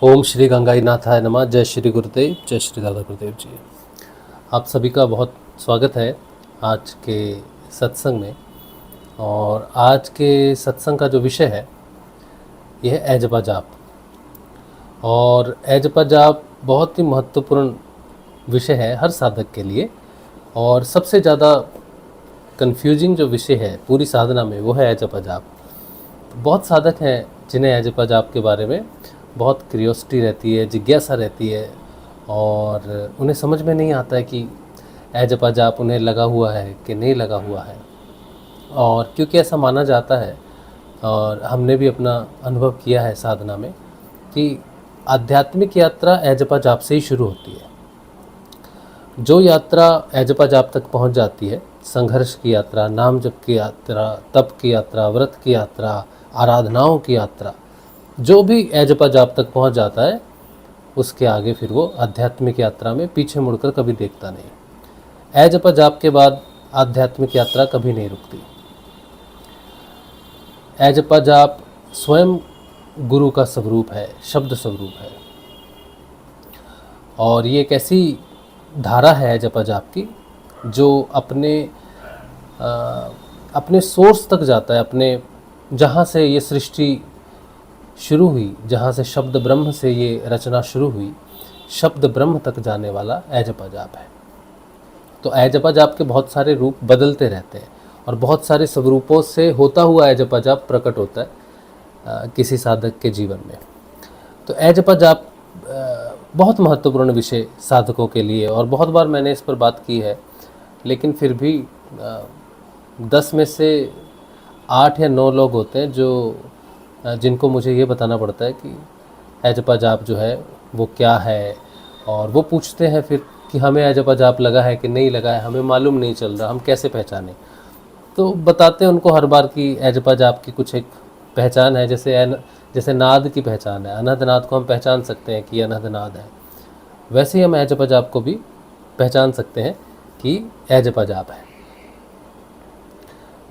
ओम श्री गंगाईनाथाय नमः। जय श्री गुरुदेव, जय श्री दादा गुरुदेव जी। आप सभी का बहुत स्वागत है आज के सत्संग में। और आज के सत्संग का जो विषय है यह है एजपा जाप। और एजपा जाप बहुत ही महत्वपूर्ण विषय है हर साधक के लिए। और सबसे ज़्यादा कंफ्यूजिंग जो विषय है पूरी साधना में वो है एजपा जाप। बहुत साधक हैं जिन्हें एजपा जाप के बारे में बहुत क्यूरियोसिटी रहती है, जिज्ञासा रहती है, और उन्हें समझ में नहीं आता है कि एजपा जाप उन्हें लगा हुआ है कि नहीं लगा हुआ है। और क्योंकि ऐसा माना जाता है और हमने भी अपना अनुभव किया है साधना में कि आध्यात्मिक यात्रा एजपा जाप से ही शुरू होती है। जो यात्रा एजपा जाप तक पहुंच जाती है, संघर्ष की यात्रा, नाम जप की यात्रा, तप की यात्रा, व्रत की यात्रा, आराधनाओं की यात्रा, जो भी एजपा जाप तक पहुंच जाता है उसके आगे फिर वो आध्यात्मिक यात्रा में पीछे मुड़कर कभी देखता नहीं। एजपा जाप के बाद आध्यात्मिक यात्रा कभी नहीं रुकती। एजपा जाप स्वयं गुरु का स्वरूप है, शब्द स्वरूप है। और ये एक ऐसी धारा है एजपा जाप की जो अपने सोर्स तक जाता है, अपने जहाँ से ये सृष्टि शुरू हुई, जहाँ से शब्द ब्रह्म से ये रचना शुरू हुई, शब्द ब्रह्म तक जाने वाला एजपा जाप है। तो एजपा जाप के बहुत सारे रूप बदलते रहते हैं और बहुत सारे स्वरूपों से होता हुआ एजपा जाप प्रकट होता है किसी साधक के जीवन में। तो एजपा जाप बहुत महत्वपूर्ण विषय साधकों के लिए, और बहुत बार मैंने इस पर बात की है, लेकिन फिर भी 10 में से 8 या 9 लोग होते हैं जिनको मुझे ये बताना पड़ता है कि एजपा जाप जो है वो क्या है। और वो पूछते हैं फिर कि हमें एजपा जाप लगा है कि नहीं लगा है, हमें मालूम नहीं चल रहा, हम कैसे पहचानें। तो बताते हैं उनको हर बार कि एजपा जाप की कुछ एक पहचान है, जैसे नाद की पहचान है। अनहद नाद को हम पहचान सकते हैं कि अनहद नाद है, वैसे ही हम एजपा जाप को भी पहचान सकते हैं कि एजपा जाप है।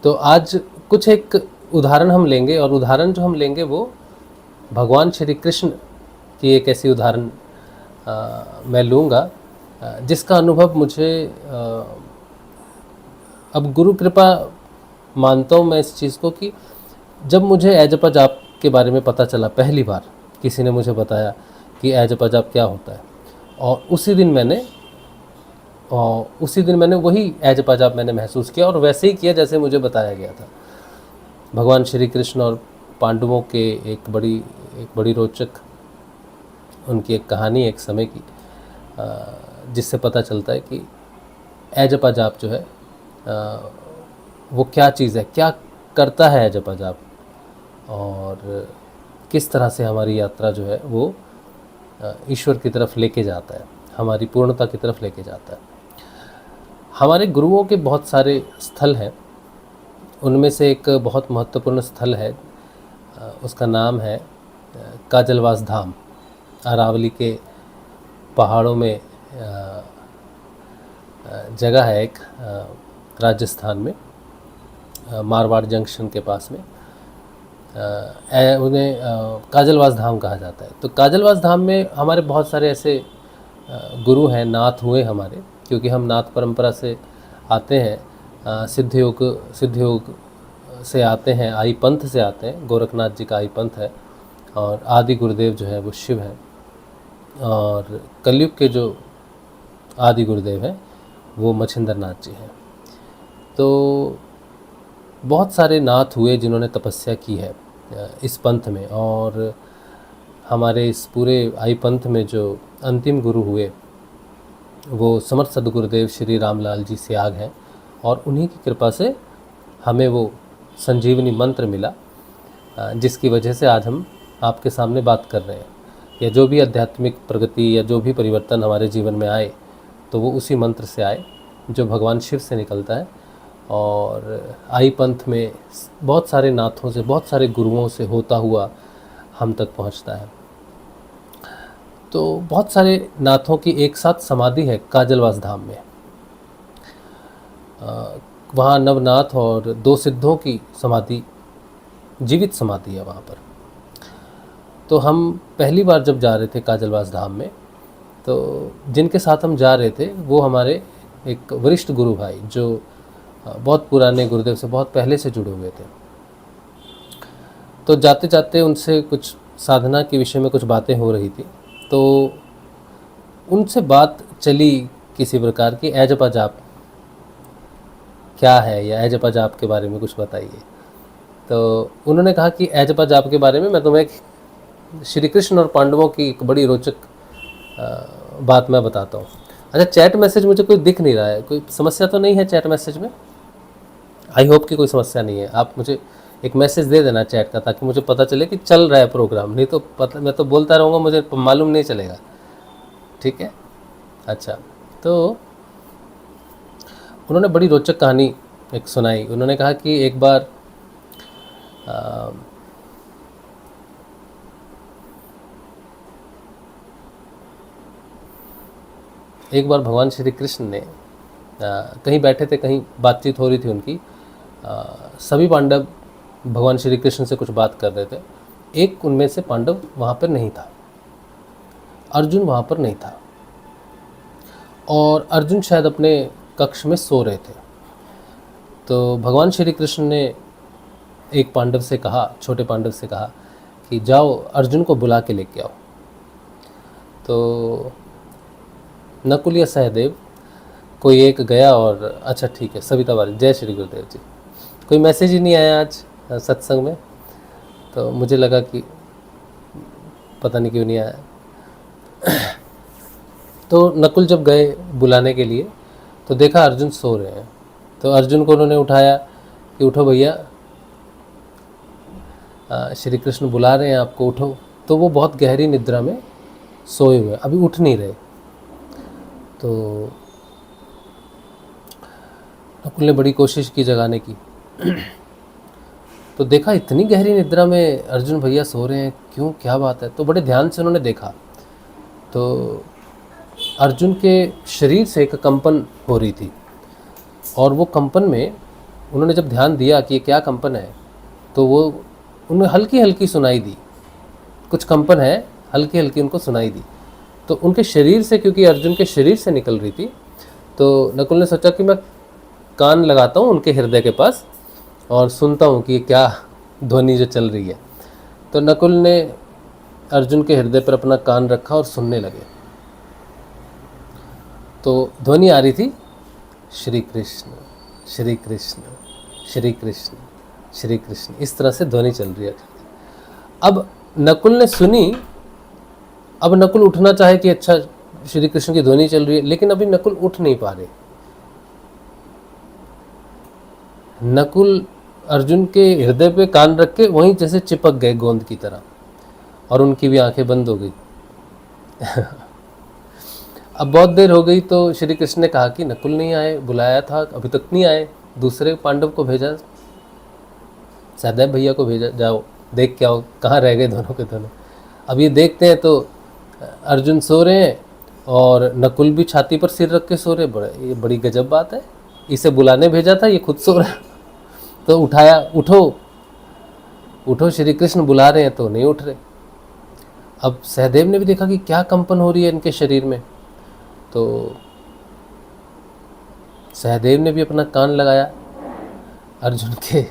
तो आज कुछ एक उदाहरण हम लेंगे, और उदाहरण जो हम लेंगे वो भगवान श्री कृष्ण की एक ऐसी उदाहरण मैं लूँगा जिसका अनुभव मुझे अब गुरु कृपा मानता हूँ मैं इस चीज़ को, कि जब मुझे एजपा जाप के बारे में पता चला पहली बार, किसी ने मुझे बताया कि एजपा जाप क्या होता है, और उसी दिन मैंने वही एजपा जाप मैंने महसूस किया, और वैसे ही किया जैसे मुझे बताया गया था। भगवान श्री कृष्ण और पांडवों के एक बड़ी रोचक उनकी एक कहानी एक समय की, जिससे पता चलता है कि एजपा जाप जो है वो क्या चीज़ है, क्या करता है एजपा जाप, और किस तरह से हमारी यात्रा जो है वो ईश्वर की तरफ लेके जाता है, हमारी पूर्णता की तरफ लेके जाता है। हमारे गुरुओं के बहुत सारे स्थल हैं, उनमें से एक बहुत महत्वपूर्ण स्थल है, उसका नाम है काजलवास धाम। अरावली के पहाड़ों में जगह है एक, राजस्थान में, मारवाड़ जंक्शन के पास में। उन्हें काजलवास धाम कहा जाता है। तो काजलवास धाम में हमारे बहुत सारे ऐसे गुरु हैं, नाथ हुए हमारे, क्योंकि हम नाथ परंपरा से आते हैं, सिद्धयोग से आते हैं, आई पंथ से आते हैं। गोरखनाथ जी का आई पंथ है, और आदि गुरुदेव जो है वो शिव है, और कलयुग के जो आदि गुरुदेव हैं वो मच्छिंद्र नाथ जी हैं। तो बहुत सारे नाथ हुए जिन्होंने तपस्या की है इस पंथ में, और हमारे इस पूरे आई पंथ में जो अंतिम गुरु हुए वो समर्थ सदगुरुदेव श्री रामलाल जी सियाग हैं, और उन्हीं की कृपा से हमें वो संजीवनी मंत्र मिला, जिसकी वजह से आज हम आपके सामने बात कर रहे हैं। या जो भी आध्यात्मिक प्रगति या जो भी परिवर्तन हमारे जीवन में आए तो वो उसी मंत्र से आए जो भगवान शिव से निकलता है। और आई पंथ में बहुत सारे नाथों से, बहुत सारे गुरुओं से होता हुआ हम तक पहुंचता है। तो बहुत सारे नाथों की एक साथ समाधि है काजलवास धाम में। वहाँ नवनाथ और 2 सिद्धों की समाधि, जीवित समाधि है वहाँ पर। तो हम पहली बार जब जा रहे थे काजलवास धाम में, तो जिनके साथ हम जा रहे थे वो हमारे एक वरिष्ठ गुरु भाई जो बहुत पुराने गुरुदेव से बहुत पहले से जुड़े हुए थे। तो जाते जाते उनसे कुछ साधना के विषय में कुछ बातें हो रही थी, तो उनसे बात चली किसी प्रकार की, ऐजपा जाप क्या है या ऐजपा जाप के बारे में कुछ बताइए। तो उन्होंने कहा कि ऐजपा जाप के बारे में मैं तुम्हें श्री कृष्ण और पांडवों की एक बड़ी रोचक बात मैं बताता हूँ। अच्छा, चैट मैसेज मुझे कोई दिख नहीं रहा है, कोई समस्या तो नहीं है चैट मैसेज में? आई होप कि कोई समस्या नहीं है। आप मुझे एक मैसेज दे देना चैट का, ताकि मुझे पता चले कि चल रहा है प्रोग्राम, नहीं तो पता मैं तो बोलता रहूँगा, मुझे मालूम नहीं चलेगा। ठीक है, अच्छा। तो उन्होंने बड़ी रोचक कहानी एक सुनाई। उन्होंने कहा कि एक बार भगवान श्री कृष्ण ने कहीं बैठे थे, कहीं बातचीत हो रही थी उनकी। सभी पांडव भगवान श्री कृष्ण से कुछ बात कर रहे थे। एक उनमें से पांडव वहाँ पर नहीं था, अर्जुन वहाँ पर नहीं था, और अर्जुन शायद अपने कक्ष में सो रहे थे। तो भगवान श्री कृष्ण ने एक पांडव से कहा, छोटे पांडव से कहा कि जाओ अर्जुन को बुला के लेके आओ। तो नकुल या सहदेव कोई एक गया, और अच्छा ठीक है, सविता बारी, जय श्री गुरुदेव जी। कोई मैसेज ही नहीं आया आज सत्संग में, तो मुझे लगा कि पता नहीं क्यों नहीं आया। तो नकुल जब गए बुलाने के लिए, तो देखा अर्जुन सो रहे हैं। तो अर्जुन को उन्होंने उठाया कि उठो भैया, श्री कृष्ण बुला रहे हैं आपको, उठो। तो वो बहुत गहरी निद्रा में सोए हुए, अभी उठ नहीं रहे। तो नकुल ने बड़ी कोशिश की जगाने की, तो देखा इतनी गहरी निद्रा में अर्जुन भैया सो रहे हैं, क्यों, क्या बात है। तो बड़े ध्यान से उन्होंने देखा, तो अर्जुन के शरीर से एक कंपन हो रही थी, और वो कंपन में उन्होंने जब ध्यान दिया कि ये क्या कंपन है, तो वो उन्हें हल्की हल्की सुनाई दी, कुछ कंपन है, हल्की हल्की उनको सुनाई दी। तो उनके शरीर से, क्योंकि अर्जुन के शरीर से निकल रही थी, तो नकुल ने सोचा कि मैं कान लगाता हूँ उनके हृदय के पास और सुनता हूँ कि क्या ध्वनि जो चल रही है। तो नकुल ने अर्जुन के हृदय पर अपना कान रखा और सुनने लगे। तो ध्वनि आ रही थी, श्री कृष्ण श्री कृष्ण श्री कृष्ण श्री कृष्ण, इस तरह से ध्वनि चल रही है। अब नकुल ने सुनी, अब नकुल उठना चाहे कि अच्छा श्री कृष्ण की ध्वनि चल रही है, लेकिन अभी नकुल उठ नहीं पा रहे। नकुल अर्जुन के हृदय पे कान रख के वहीं जैसे चिपक गए गोंद की तरह, और उनकी भी आंखें बंद हो गई। अब बहुत देर हो गई, तो श्री कृष्ण ने कहा कि नकुल नहीं आए, बुलाया था अभी तक नहीं आए, दूसरे पांडव को भेजा, सहदेव भैया को भेजा, जाओ देख के आओ कहाँ रह गए दोनों के दोनों। अब ये देखते हैं तो अर्जुन सो रहे हैं और नकुल भी छाती पर सिर रख के सो रहे। ये बड़ी गजब बात है, इसे बुलाने भेजा था, ये खुद सो रहा। तो उठाया, उठो उठो श्री कृष्ण बुला रहे हैं, तो नहीं उठ रहे। अब सहदेव ने भी देखा कि क्या कंपन हो रही है इनके शरीर में, तो सहदेव ने भी अपना कान लगाया, अर्जुन के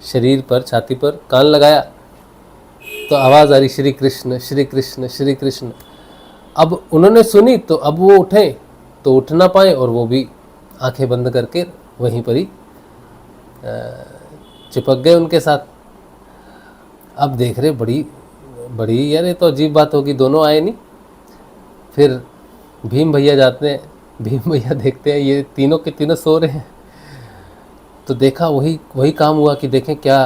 शरीर पर, छाती पर कान लगाया, तो आवाज़ आ रही श्री कृष्ण श्री कृष्ण श्री कृष्ण। अब उन्होंने सुनी, तो अब वो उठे तो उठ ना पाए, और वो भी आंखें बंद करके वहीं पर ही चिपक गए उनके साथ। अब देख रहे, बड़ी बड़ी यार ये तो अजीब बात होगी, दोनों आए नहीं। फिर भीम भैया जाते हैं, भीम भैया देखते हैं ये तीनों के तीनों सो रहे हैं। तो देखा वही काम हुआ कि देखें क्या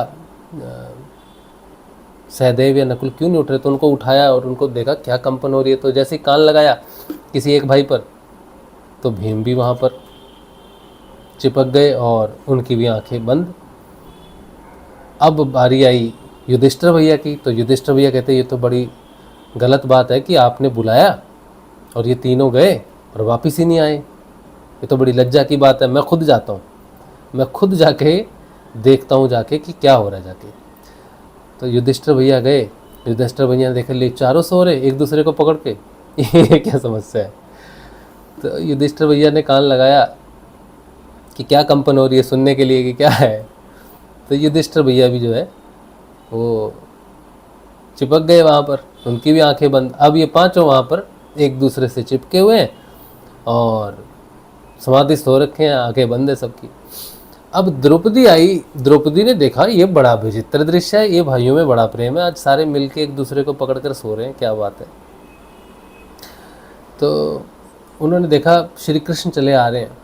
सहदेव या नकुल क्यों नहीं उठ रहे। तो उनको उठाया और उनको देखा क्या कंपन हो रही है। तो जैसे ही कान लगाया किसी एक भाई पर, तो भीम भी वहाँ पर चिपक गए और उनकी भी आंखें बंद। अब बारी आई युधिष्ठिर भैया की। तो युधिष्ठिर भैया कहते ये तो बड़ी गलत बात है कि आपने बुलाया और ये तीनों गए और वापस ही नहीं आए, ये तो बड़ी लज्जा की बात है, मैं खुद जाता हूँ, मैं खुद जाके देखता हूँ जाके कि क्या हो रहा है जाके। तो युधिष्ठिर भैया गए युधिष्ठिर भैया ने देखा, ले चारों सो रहे एक दूसरे को पकड़ के, ये क्या समस्या है। तो युधिष्ठिर भैया ने कान लगाया कि क्या कंपन हो रही है, सुनने के लिए कि क्या है। तो युधिष्ठिर भैया भी जो है वो चिपक गए वहाँ पर, उनकी भी आंखें बंद। अब ये पांचों वहाँ पर एक दूसरे से चिपके हुए हैं और समाधिस्थ हो रखे हैं, आंखें बंद है सबकी। अब द्रौपदी आई, द्रौपदी ने देखा ये बड़ा विचित्र दृश्य है, ये भाइयों में बड़ा प्रेम है, आज सारे मिलके एक दूसरे को पकड़कर सो रहे हैं, क्या बात है। तो उन्होंने देखा श्री कृष्ण चले आ रहे हैं,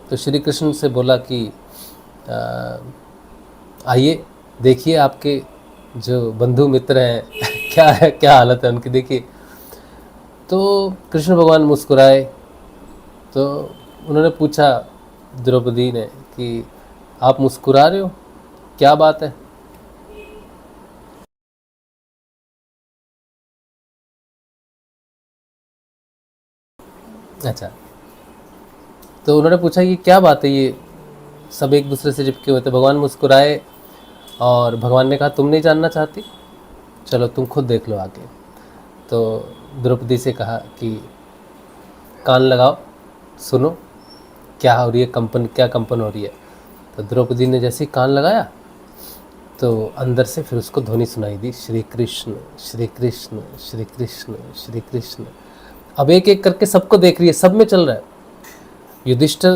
तो श्री कृष्ण से बोला कि आइए देखिए आपके जो बंधु मित्र हैं क्या है, क्या हालत है उनकी, देखिए। तो कृष्ण भगवान मुस्कुराए। तो उन्होंने पूछा द्रौपदी ने कि आप मुस्कुरा रहे हो, क्या बात है। अच्छा, तो उन्होंने पूछा कि क्या बात है, ये सब एक दूसरे से चिपके हुए थे। भगवान मुस्कुराए और भगवान ने कहा तुम नहीं जानना चाहती, चलो तुम खुद देख लो आगे। तो द्रौपदी से कहा कि कान लगाओ, सुनो क्या हो रही है, कंपन, क्या कंपन हो रही है। तो द्रौपदी ने जैसे ही कान लगाया तो अंदर से फिर उसको ध्वनि सुनाई दी, श्री कृष्ण श्री कृष्ण श्री कृष्ण श्री कृष्ण। अब एक एक करके सबको देख रही है, सब में चल रहा है। युधिष्ठिर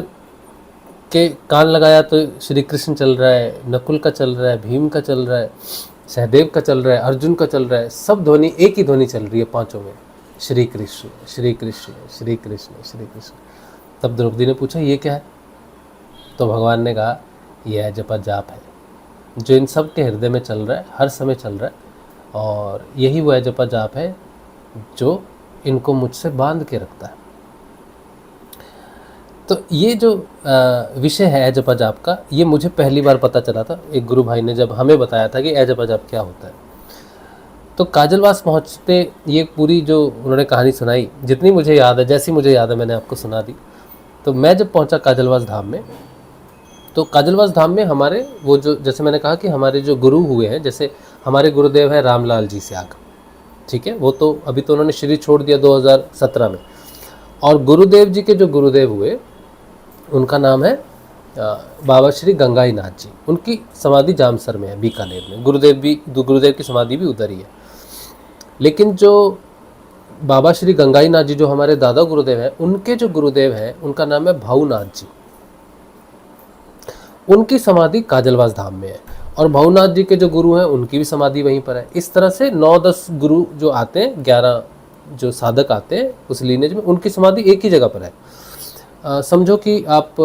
के कान लगाया तो श्री कृष्ण चल रहा है, नकुल का चल रहा है, भीम का चल रहा है, सहदेव का चल रहा है, अर्जुन का चल रहा है, सब ध्वनि एक ही ध्वनि चल रही है पांचों में, श्री कृष्ण श्री कृष्ण श्री कृष्ण श्री कृष्ण। तब द्रौपदी ने पूछा ये क्या है। तो भगवान ने कहा यह जपा जाप है जो इन सब के हृदय में चल रहा है, हर समय चल रहा है, और यही वह जपा जाप है जो इनको मुझसे बांध के रखता है। तो ये जो विषय है जपा जाप का, ये मुझे पहली बार पता चला था, एक गुरु भाई ने जब हमें बताया था कि जपा जाप क्या होता है। तो काजलवास पहुंचते ये पूरी जो उन्होंने कहानी सुनाई, जितनी मुझे याद है, जैसी मुझे याद है मैंने आपको सुना दी। तो मैं जब पहुंचा काजलवास धाम में, तो काजलवास धाम में हमारे वो जो, जैसे मैंने कहा कि हमारे जो गुरु हुए हैं, जैसे हमारे गुरुदेव है रामलाल जी स्याग, ठीक है, वो तो अभी तो उन्होंने श्री छोड़ दिया 2017 में। और गुरुदेव जी के जो गुरुदेव हुए उनका नाम है बाबा श्री गंगाई नाथ जी। उनकी समाधि जामसर में है, बीकानेर में। गुरुदेव की समाधि भी उधर ही है। लेकिन जो बाबा श्री गंगाई नाथ जी जो हमारे दादा गुरुदेव हैं, उनके जो गुरुदेव हैं उनका नाम है भाऊनाथ जी। उनकी समाधि काजलवास धाम में है, और भाऊनाथ जी के जो गुरु हैं उनकी भी समाधि वहीं पर है। इस तरह से 9-10 गुरु जो आते हैं, 11 जो साधक आते हैं उस लीनेज में, उनकी समाधि एक ही जगह पर है। समझो कि आप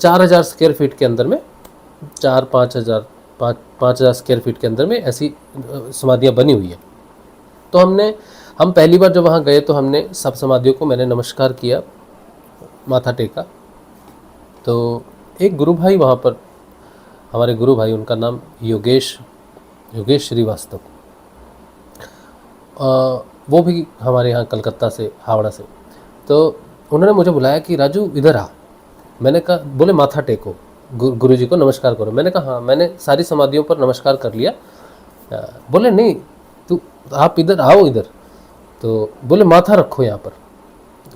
4000 स्क्वायर फीट के अंदर में, 5,000 स्क्वायर फीट के अंदर में ऐसी समाधियाँ बनी हुई है। तो हम पहली बार जब वहाँ गए तो हमने सब समाधियों को मैंने नमस्कार किया, माथा टेका। तो एक गुरु भाई वहाँ पर, हमारे गुरु भाई, उनका नाम योगेश श्रीवास्तव, वो भी हमारे यहाँ कलकत्ता से, हावड़ा से। तो उन्होंने मुझे बुलाया कि राजू इधर आ। मैंने कहा, बोले माथा टेको, गुरु जी को नमस्कार करो। मैंने कहा हाँ, मैंने सारी समाधियों पर नमस्कार कर लिया। बोले नहीं, तू आप इधर आओ इधर। तो बोले माथा रखो यहाँ पर,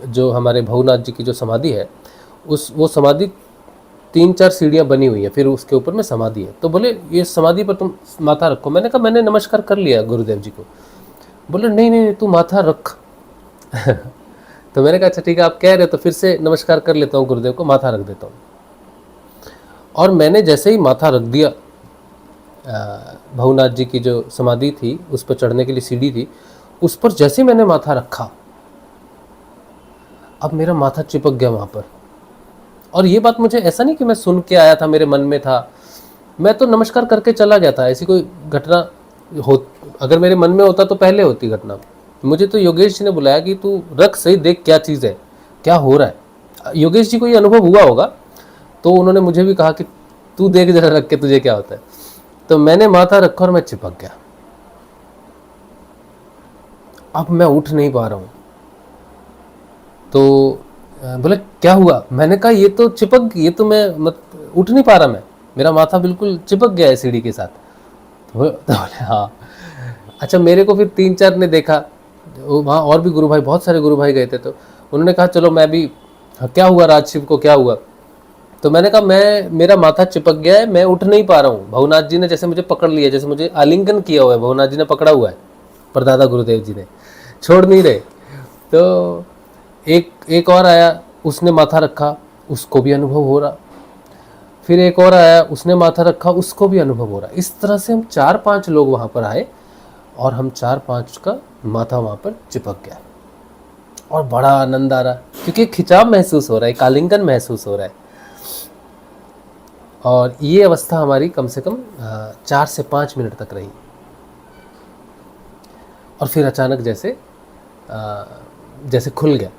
जो हमारे भवनाथ जी की जो समाधि है, वो समाधि 3-4 सीढ़ियाँ बनी हुई हैं, फिर उसके ऊपर में समाधि है। तो बोले ये समाधि पर तुम माथा रखो। मैंने कहा मैंने नमस्कार कर लिया गुरुदेव जी को। बोले नहीं नहीं, तू माथा रख। तो मैंने कहा अच्छा ठीक है, आप कह रहे हो तो फिर से नमस्कार कर लेता हूँ गुरुदेव को, माथा रख देता हूँ। और मैंने जैसे ही माथा रख दिया, भवनाथ जी की जो समाधि थी उस पर चढ़ने के लिए सीढ़ी थी, उस पर जैसे ही मैंने माथा रखा, अब मेरा माथा चिपक गया वहाँ पर। और ये बात मुझे ऐसा नहीं कि मैं सुन के आया था, मेरे मन में था, मैं तो नमस्कार करके चला गया था। ऐसी कोई घटना हो, अगर मेरे मन में होता तो पहले होती घटना। मुझे तो योगेश जी ने बुलाया कि तू रख सही, देख क्या चीज़ है, क्या हो रहा है। योगेश जी को ये अनुभव हुआ होगा, तो उन्होंने मुझे भी कहा कि तू देख जरा रख के तुझे क्या होता है। तो मैंने माथा रखा और मैं चिपक गया। अब मैं उठ नहीं पा रहा हूँ। तो बोले क्या हुआ। मैंने कहा ये तो चिपक, ये तो मैं उठ नहीं पा रहा, मेरा माथा बिल्कुल चिपक गया है सीढ़ी के साथ। तो बोले हाँ। अच्छा, मेरे को फिर 3-4 ने देखा, वहाँ और भी गुरु भाई, बहुत सारे गुरु भाई गए थे, तो उन्होंने कहा चलो मैं भी, हाँ, क्या हुआ राज शिव को, क्या हुआ? तो मैंने कहा मेरा माथा चिपक गया है, मैं उठ नहीं पा रहा हूँ। भवनाथ जी ने जैसे मुझे पकड़ लिया, जैसे मुझे आलिंगन किया हुआ है, भवनाथ जी ने पकड़ा हुआ है, परदादा गुरुदेव जी ने छोड़ नहीं रहे। तो एक और आया, उसने माथा रखा, उसको भी अनुभव हो रहा। फिर एक और आया, उसने माथा रखा, उसको भी अनुभव हो रहा। इस तरह से हम 4-5 लोग वहाँ पर आए और हम 4-5 का माथा वहाँ पर चिपक गया और बड़ा आनंद आ रहा, क्योंकि एक खिंचाव महसूस हो रहा है, एक आलिंगन महसूस हो रहा है। और ये अवस्था हमारी कम से कम 4 से 5 मिनट तक रही। और फिर अचानक जैसे खुल गया।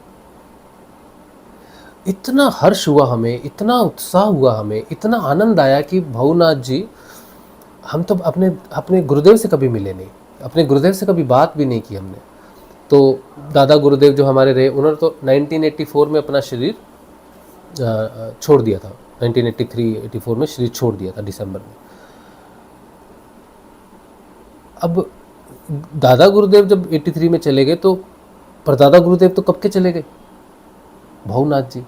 इतना हर्ष हुआ हमें, इतना उत्साह हुआ हमें, इतना आनंद आया कि भवनाथ जी, हम तो अपने गुरुदेव से कभी मिले नहीं, अपने गुरुदेव से कभी बात भी नहीं की हमने। तो दादा गुरुदेव जो हमारे रहे, उन्होंने तो 1984 में अपना शरीर छोड़ दिया था। 1983-84 में शरीर छोड़ दिया था, दिसंबर में। अब दादा गुरुदेव जब 83 में चले गए, तो परदादा गुरुदेव तो कब के चले गए, भवनाथ जी।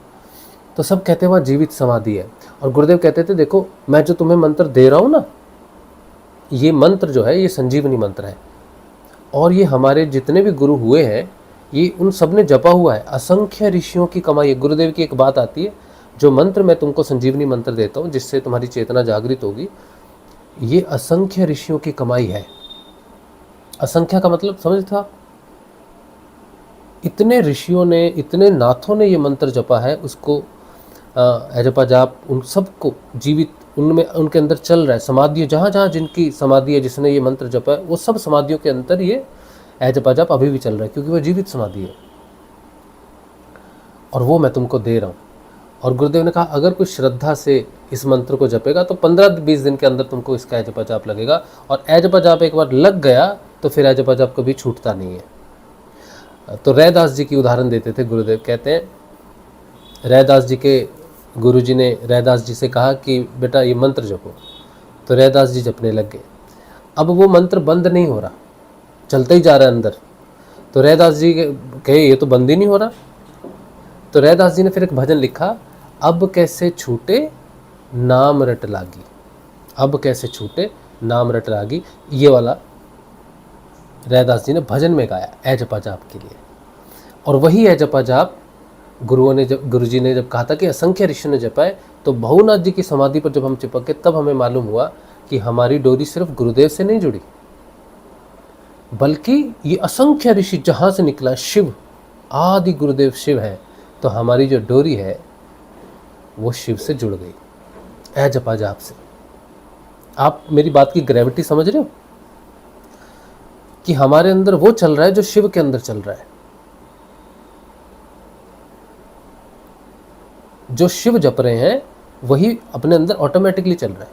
तो सब कहते हैं वहाँ जीवित समाधि है। और गुरुदेव कहते थे देखो, मैं जो तुम्हें मंत्र दे रहा हूँ ना, ये मंत्र जो है ये संजीवनी मंत्र है, और ये हमारे जितने भी गुरु हुए हैं, ये उन सब ने जपा हुआ है, असंख्य ऋषियों की कमाई है। गुरुदेव की एक बात आती है, जो मंत्र मैं तुमको संजीवनी मंत्र देता हूँ, जिससे तुम्हारी चेतना जागृत होगी, ये असंख्य ऋषियों की कमाई है। असंख्य का मतलब समझ था, इतने ऋषियों ने, इतने नाथों ने ये मंत्र जपा है, उसको जपा जाप उन सबको जीवित, उनमें उनके अंदर चल रहा है। समाधि जहाँ जहाँ जिनकी समाधि है, जिसने ये मंत्र जपा है, वो सब समाधियों के अंदर ये जपा जाप अभी भी चल रहा है, क्योंकि वो जीवित समाधि है, और वो मैं तुमको दे रहा हूँ। और गुरुदेव ने कहा अगर कोई श्रद्धा से इस मंत्र को जपेगा तो 15-20 दिन के अंदर तुमको इसका जपा जाप लगेगा, और जपा जाप एक बार लग गया तो फिर जपा जाप कभी छूटता नहीं है। तो रैदास जी की उदाहरण देते थे गुरुदेव, कहते हैं रैदास जी के गुरुजी ने रैदास जी से कहा कि बेटा ये मंत्र जपो, तो रैदास जी जपने लग गए। अब वो मंत्र बंद नहीं हो रहा, चलता ही जा रहा है अंदर। तो रैदास जी कहे ये तो बंद ही नहीं हो रहा। तो रैदास जी ने फिर एक भजन लिखा, अब कैसे छूटे नाम रट लागी, अब कैसे छूटे नाम रट लागी, ये वाला रैदास जी ने भजन में गाया जपा जाप के लिए। और वही जपा जाप गुरुजी ने जब कहा था कि असंख्य ऋषि ने जपाए, तो भवनाथ जी की समाधि पर जब हम चिपक के, तब हमें मालूम हुआ कि हमारी डोरी सिर्फ गुरुदेव से नहीं जुड़ी, बल्कि ये असंख्य ऋषि जहाँ से निकला, शिव आदि गुरुदेव शिव है, तो हमारी जो डोरी है वो शिव से जुड़ गई जपा जाप से। आप मेरी बात की ग्रेविटी समझ रहे हो कि हमारे अंदर वो चल रहा है जो शिव के अंदर चल रहा है। जो शिव जप रहे हैं वही अपने अंदर ऑटोमेटिकली चल रहा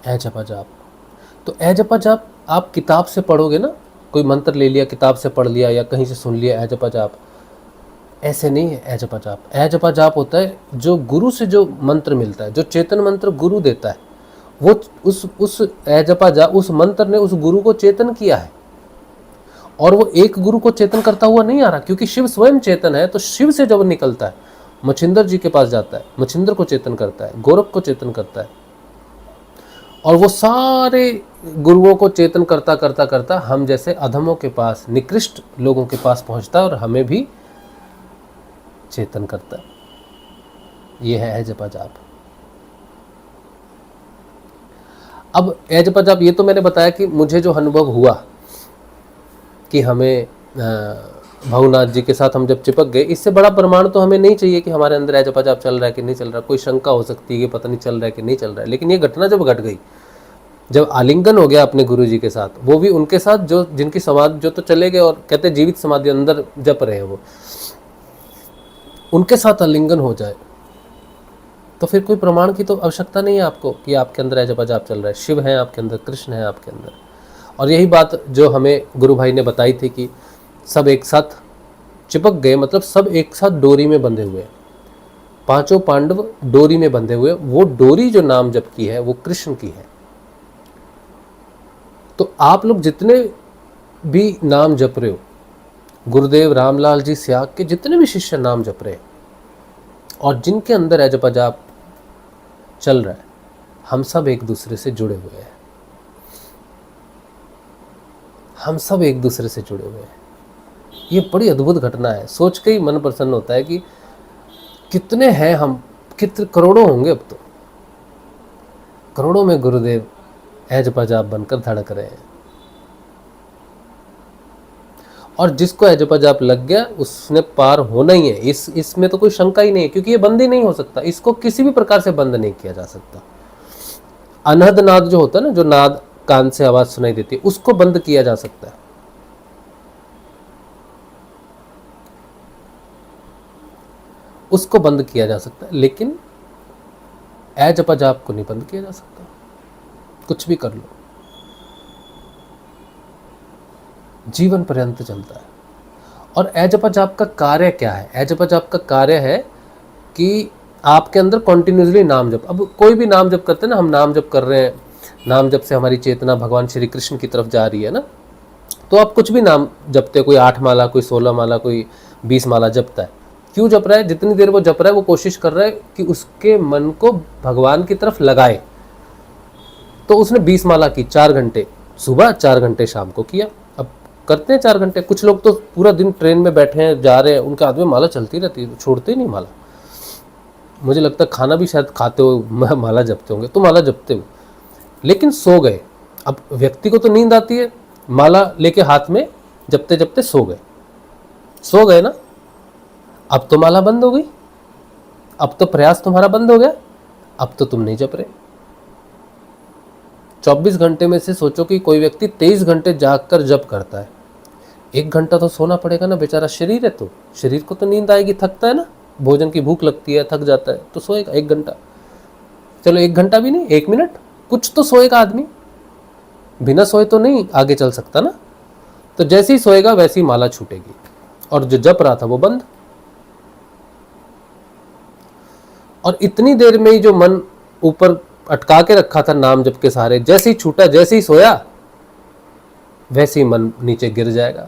है जपा जाप। तो जपा जाप आप किताब से पढ़ोगे ना, कोई मंत्र ले लिया, किताब से पढ़ लिया या कहीं से सुन लिया जपा जाप, ऐसे नहीं है। जपा जाप जपा जाप होता है जो गुरु से जो मंत्र मिलता है, जो चेतन मंत्र गुरु देता है, वो उस जपा जाप, उस मंत्र ने उस गुरु को चेतन किया है। और वो एक गुरु को चेतन करता हुआ नहीं आ रहा, क्योंकि शिव स्वयं चेतन है। तो शिव से जब निकलता है, मच्छिंदर जी के पास जाता है, मच्छिंदर को चेतन करता है, गोरख को चेतन करता है, और वो सारे गुरुओं को चेतन करता करता करता हम जैसे अधमों के पास, निकृष्ट लोगों के पास पहुंचता है और हमें भी चेतन करता है। ये है जपा जाप। अब जपा जाप, ये तो मैंने बताया कि मुझे जो अनुभव हुआ कि हमें भवनाथ जी के साथ हम जब चिपक गए, इससे बड़ा प्रमाण तो हमें नहीं चाहिए कि हमारे अंदर जपा जाप चल रहा है कि नहीं चल रहा। कोई शंका हो सकती है कि पता नहीं चल रहा है कि नहीं चल रहा है, लेकिन ये घटना जब घट गई, जब आलिंगन हो गया अपने गुरु जी के साथ, वो भी उनके साथ जो जिनकी समाधि, जो तो चले गए और कहते जीवित समाधि अंदर जप रहे हैं, वो उनके साथ आलिंगन हो जाए, तो फिर कोई प्रमाण की तो आवश्यकता नहीं है आपको कि आपके अंदर जपा जाप चल रहा है। शिव है आपके अंदर, कृष्ण है आपके अंदर। और यही बात जो हमें गुरु भाई ने बताई थी कि सब एक साथ चिपक गए, मतलब सब एक साथ डोरी में बंधे हुए, 5 पांडव डोरी में बंधे हुए। वो डोरी जो नाम जप की है वो कृष्ण की है, तो आप लोग जितने भी नाम जप रहे हो, गुरुदेव रामलाल जी स्याग के जितने भी शिष्य नाम जप रहे हैं और जिनके अंदर है जप जाप चल रहा है, हम सब एक दूसरे से जुड़े हुए हैं। हम सब एक दूसरे से जुड़े हुए हैं। ये बड़ी अद्भुत घटना है। सोच के ही मन प्रसन्न होता है कि कितने हैं हम, कितने करोड़ों होंगे अब तो। करोड़ों में गुरुदेव जपा जाप बनकर धड़क रहे हैं। और जिसको जपा जाप लग गया उसने पार होना ही है। इसमें तो कोई शंका ही नहीं है, क्योंकि ये बंद ही नहीं हो सकता। इसको किसी भी प्रकार से बंद नहीं किया जा सकता। अनहद नाद जो होता है ना, जो नाद कान से आवाज सुनाई देती है, उसको बंद किया जा सकता है। उसको बंद किया जा सकता है, लेकिन जपा जाप को नहीं बंद किया जा सकता। कुछ भी कर लो, जीवन पर्यंत चलता है। और जपा जाप का कार्य क्या है? जपा जाप का कार्य है कि आपके अंदर कॉन्टिन्यूसली नाम जप। अब कोई भी नाम जप करते हैं ना, हम नाम जप कर रहे हैं, नाम जप से हमारी चेतना भगवान श्री कृष्ण की तरफ जा रही है ना, तो आप कुछ भी नाम जपते, कोई 8 माला, कोई 16 माला, कोई 20 माला जपता है। क्यों जप रहा है? जितनी देर वो जप रहा है वो कोशिश कर रहा है कि उसके मन को भगवान की तरफ लगाए। तो उसने 20 माला की, 4 घंटे सुबह, 4 घंटे शाम को किया। अब करते हैं 4 घंटे। कुछ लोग तो पूरा दिन ट्रेन में बैठे हैं, जा रहे हैं, उनके हाथ में माला चलती रहती है, छोड़ते ही नहीं माला। मुझे लगता है खाना भी शायद खाते हो माला जपते होंगे, तो माला जपते हो, लेकिन सो गए। अब व्यक्ति को तो नींद आती है, माला लेके हाथ में जपते जपते सो गए ना। अब तो माला बंद हो गई, अब तो प्रयास तुम्हारा बंद हो गया, अब तो तुम नहीं जप रहे। 24 घंटे में से सोचो कि कोई व्यक्ति 23 घंटे जागकर जप करता है, 1 घंटा तो सोना पड़ेगा ना। बेचारा शरीर है, तो शरीर को तो नींद आएगी, थकता है ना, भोजन की भूख लगती है, थक जाता है, तो सोएगा 1 घंटा। चलो 1 घंटा भी नहीं, 1 मिनट कुछ तो सोएगा आदमी। बिना सोए तो नहीं आगे चल सकता ना। तो जैसे ही सोएगा वैसी ही माला छूटेगी, और जो जप रहा था वो बंद। और इतनी देर में ही जो मन ऊपर अटका के रखा था नाम जप के सहारे, जैसे ही छूटा, जैसे ही सोया, वैसे ही मन नीचे गिर जाएगा।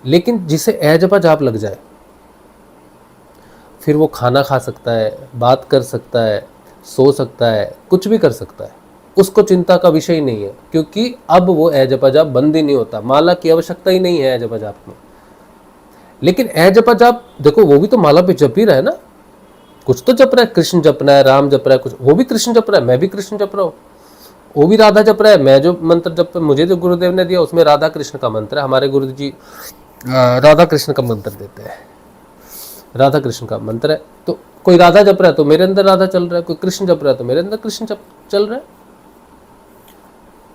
लेकिन जिसे जपा जाप लग जाए, फिर वो खाना खा सकता है, बात कर सकता है, सो सकता है, कुछ भी कर सकता है। उसको चिंता का विषय ही नहीं है, क्योंकि अब वो जपा जाप बंद ही नहीं होता। माला की आवश्यकता ही नहीं है जपा जाप में। लेकिन जपा जाप देखो, वो भी तो माला पे जप ही रहा है ना। कुछ तो जप रहा है, कृष्ण जप रहा है, राम जप रहा है, कुछ वो भी कृष्ण जप रहा है, मैं भी कृष्ण जप रहा हूँ, वो भी राधा जप रहा है। मैं जो मंत्र जप, मुझे जो गुरुदेव ने दिया उसमें राधा कृष्ण का मंत्र है। हमारे गुरु जी राधा कृष्ण का मंत्र देते हैं, राधा कृष्ण का मंत्र है। तो कोई राधा जप रहा है तो मेरे अंदर राधा चल रहा है, कोई कृष्ण जप रहा है तो मेरे अंदर कृष्ण चल रहा है।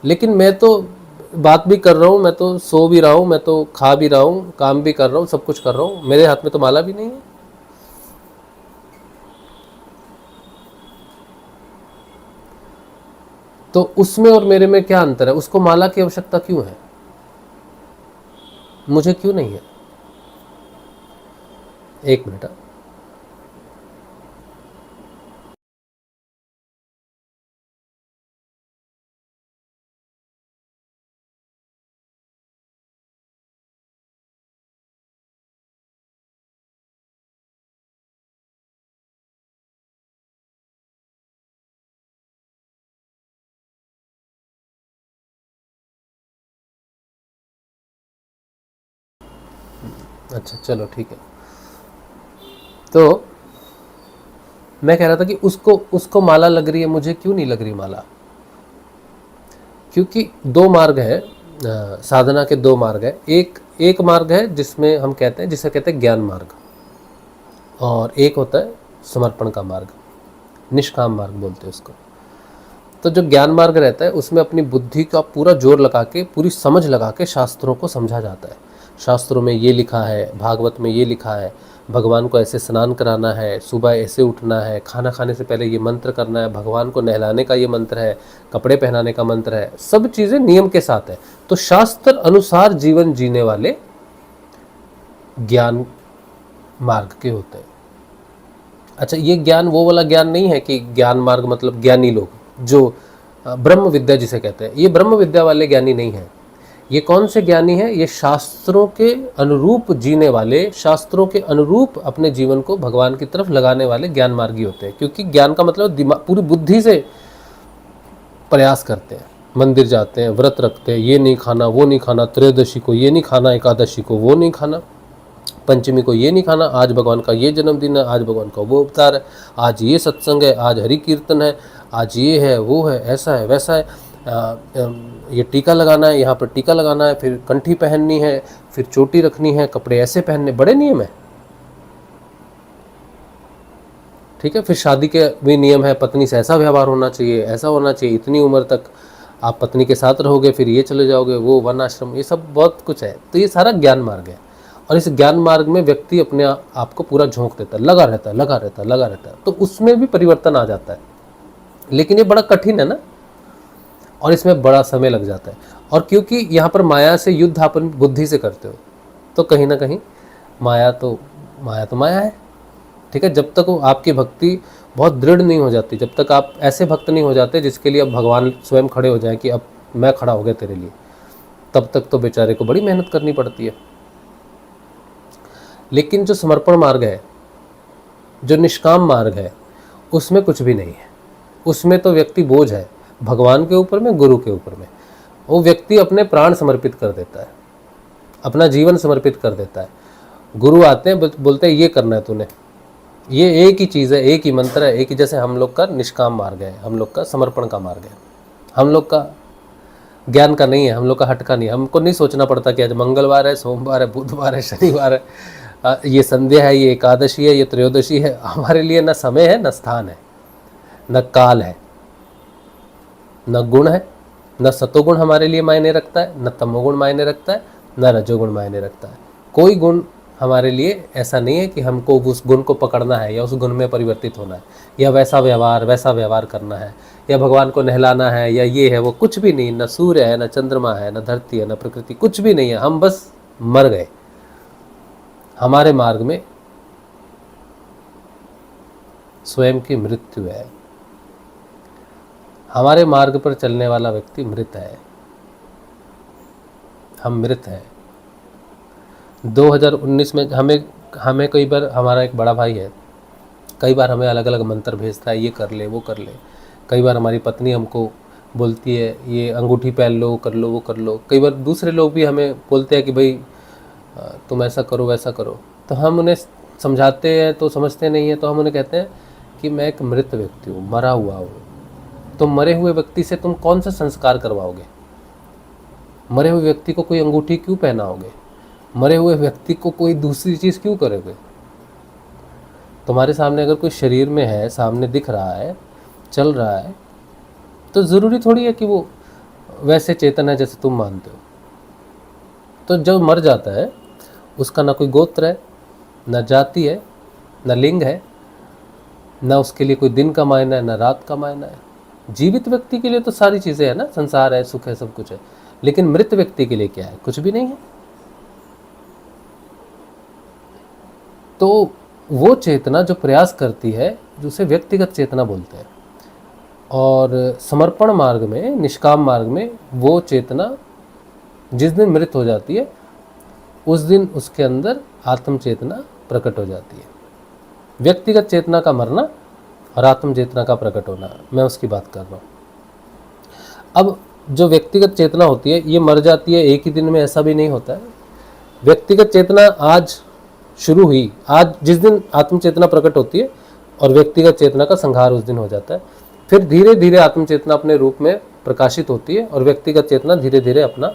लेकिन मैं तो बात भी कर रहा हूँ, मैं तो सो भी रहा हूँ, मैं तो खा भी रहा हूँ, काम भी कर रहा हूँ, सब कुछ कर रहा हूँ, मेरे हाथ में तो माला भी नहीं है। तो उसमें और मेरे में क्या अंतर है? उसको माला की आवश्यकता क्यों है, मुझे क्यों नहीं है? 1 मिनट। अच्छा चलो ठीक है। तो मैं कह रहा था कि उसको माला लग रही है, मुझे क्यों नहीं लग रही माला? क्योंकि 2 मार्ग है, साधना के 2 मार्ग है। एक मार्ग है जिसमें हम कहते हैं, जिसे कहते हैं ज्ञान मार्ग, और एक होता है समर्पण का मार्ग, निष्काम मार्ग बोलते हैं उसको। तो जो ज्ञान मार्ग रहता है उसमें अपनी बुद्धि का पूरा जोर लगा के, पूरी समझ लगा के शास्त्रों को समझा जाता है। शास्त्रों में ये लिखा है, भागवत में ये लिखा है, भगवान को ऐसे स्नान कराना है, सुबह ऐसे उठना है, खाना खाने से पहले ये मंत्र करना है, भगवान को नहलाने का ये मंत्र है, कपड़े पहनाने का मंत्र है, सब चीज़ें नियम के साथ है। तो शास्त्र अनुसार जीवन जीने वाले ज्ञान मार्ग के होते हैं। अच्छा, ये ज्ञान वो वाला ज्ञान नहीं है कि ज्ञान मार्ग मतलब ज्ञानी लोग जो ब्रह्म विद्या जिसे कहते हैं, ये ब्रह्म विद्या वाले ज्ञानी नहीं हैं। ये कौन से ज्ञानी हैं? ये शास्त्रों के अनुरूप जीने वाले, शास्त्रों के अनुरूप अपने जीवन को भगवान की तरफ लगाने वाले ज्ञान मार्गी होते हैं। क्योंकि ज्ञान का मतलब दिमाग, पूरी बुद्धि से प्रयास करते हैं, मंदिर जाते हैं, व्रत रखते हैं, ये नहीं खाना, वो नहीं खाना, त्रयोदशी को ये नहीं खाना, एकादशी को वो नहीं खाना, पंचमी को ये नहीं खाना, आज भगवान का ये जन्मदिन है, आज भगवान का वो अवतार है, आज ये सत्संग है, आज हरि कीर्तन है, आज ये है, वो है, ऐसा है, वैसा है, ये टीका लगाना है, यहाँ पर टीका लगाना है, फिर कंठी पहननी है, फिर चोटी रखनी है, कपड़े ऐसे पहनने, बड़े नियम है। ठीक है, फिर शादी के भी नियम है, पत्नी से ऐसा व्यवहार होना चाहिए, ऐसा होना चाहिए, इतनी उम्र तक आप पत्नी के साथ रहोगे, फिर ये चले जाओगे, वो वन आश्रम, ये सब बहुत कुछ है। तो ये सारा ज्ञान मार्ग है, और इस ज्ञान मार्ग में व्यक्ति अपने आप को पूरा झोंक देता है, लगा रहता है, लगा रहता है, लगा रहता है, तो उसमें भी परिवर्तन आ जाता है। लेकिन ये बड़ा कठिन है ना, और इसमें बड़ा समय लग जाता है। और क्योंकि यहाँ पर माया से युद्ध आप बुद्धि से करते हो, तो कहीं ना कहीं माया तो माया है। ठीक है, जब तक वो आपकी भक्ति बहुत दृढ़ नहीं हो जाती, जब तक आप ऐसे भक्त नहीं हो जाते जिसके लिए अब भगवान स्वयं खड़े हो जाए कि अब मैं खड़ा हो गया तेरे लिए, तब तक तो बेचारे को बड़ी मेहनत करनी पड़ती है। लेकिन जो समर्पण मार्ग है, जो निष्काम मार्ग है, उसमें कुछ भी नहीं है। उसमें तो व्यक्ति बोझ है भगवान के ऊपर में, गुरु के ऊपर में। वो व्यक्ति अपने प्राण समर्पित कर देता है, अपना जीवन समर्पित कर देता है। गुरु आते हैं, बोलते हैं ये करना है तूने, ये एक ही चीज़ है, एक ही मंत्र है, एक ही। जैसे हम लोग का निष्काम मार्ग है, हम लोग का समर्पण का मार्ग है, हम लोग का ज्ञान का नहीं है, हम लोग का हट का नहीं है। हमको नहीं सोचना पड़ता कि आज मंगलवार है, सोमवार है, बुधवार है, शनिवार है, ये संध्या है, ये एकादशी है, ये त्रयोदशी है। हमारे लिए न समय है, न स्थान है, न काल है, न गुण है, न सतोगुण हमारे लिए मायने रखता है, न तमोगुण मायने रखता है, न रजोगुण मायने रखता है। कोई गुण हमारे लिए ऐसा नहीं है कि हमको उस गुण को पकड़ना है या उस गुण में परिवर्तित होना है, या वैसा व्यवहार करना है, या भगवान को नहलाना है, या ये है वो, कुछ भी नहीं। न सूर्य है, न चंद्रमा है, न धरती है, न प्रकृति, कुछ भी नहीं है। हम बस मर गए। हमारे मार्ग में स्वयं की मृत्यु है। हमारे मार्ग पर चलने वाला व्यक्ति मृत है, हम मृत हैं। 2019 में हमें कई बार, हमारा एक बड़ा भाई है, कई बार हमें अलग अलग मंत्र भेजता है, ये कर ले, वो कर ले। कई बार हमारी पत्नी हमको बोलती है ये अंगूठी पहन लो, कर लो, वो कर लो। कई बार दूसरे लोग भी हमें बोलते हैं कि भाई तुम ऐसा करो, वैसा करो। तो हम उन्हें समझाते हैं तो समझते नहीं हैं, तो हम उन्हें कहते हैं कि मैं एक मृत व्यक्ति हूँ, मरा हुआ हूँ। तो मरे हुए व्यक्ति से तुम कौन सा संस्कार करवाओगे? मरे हुए व्यक्ति को कोई अंगूठी क्यों पहनाओगे? मरे हुए व्यक्ति को कोई दूसरी चीज़ क्यों करोगे? तुम्हारे सामने अगर कोई शरीर में है, सामने दिख रहा है, चल रहा है, तो ज़रूरी थोड़ी है कि वो वैसे चेतन है जैसे तुम मानते हो। तो जब मर जाता है, उसका ना कोई गोत्र है, न जाति है, न लिंग है, न उसके लिए कोई दिन का मायना है, न रात का मायना है। जीवित व्यक्ति के लिए तो सारी चीज़ें हैं ना, संसार है, सुख है, सब कुछ है। लेकिन मृत व्यक्ति के लिए क्या है? कुछ भी नहीं है। तो वो चेतना जो प्रयास करती है, जो उसे व्यक्तिगत चेतना बोलते हैं। और समर्पण मार्ग में, निष्काम मार्ग में, वो चेतना जिस दिन मृत हो जाती है, उस दिन उसके अंदर आत्म चेतना प्रकट हो जाती है। व्यक्तिगत चेतना का मरना और आत्म चेतना का प्रकट होना, मैं उसकी बात कर रहा हूँ। अब जो व्यक्तिगत चेतना होती है, ये मर जाती है एक ही दिन में, ऐसा भी नहीं होता है। व्यक्तिगत चेतना आज शुरू हुई, आज जिस दिन आत्म चेतना प्रकट होती है, और व्यक्तिगत चेतना का संहार उस दिन हो जाता है। फिर धीरे धीरे आत्म चेतना अपने रूप में प्रकाशित होती है, और व्यक्तिगत चेतना धीरे धीरे अपना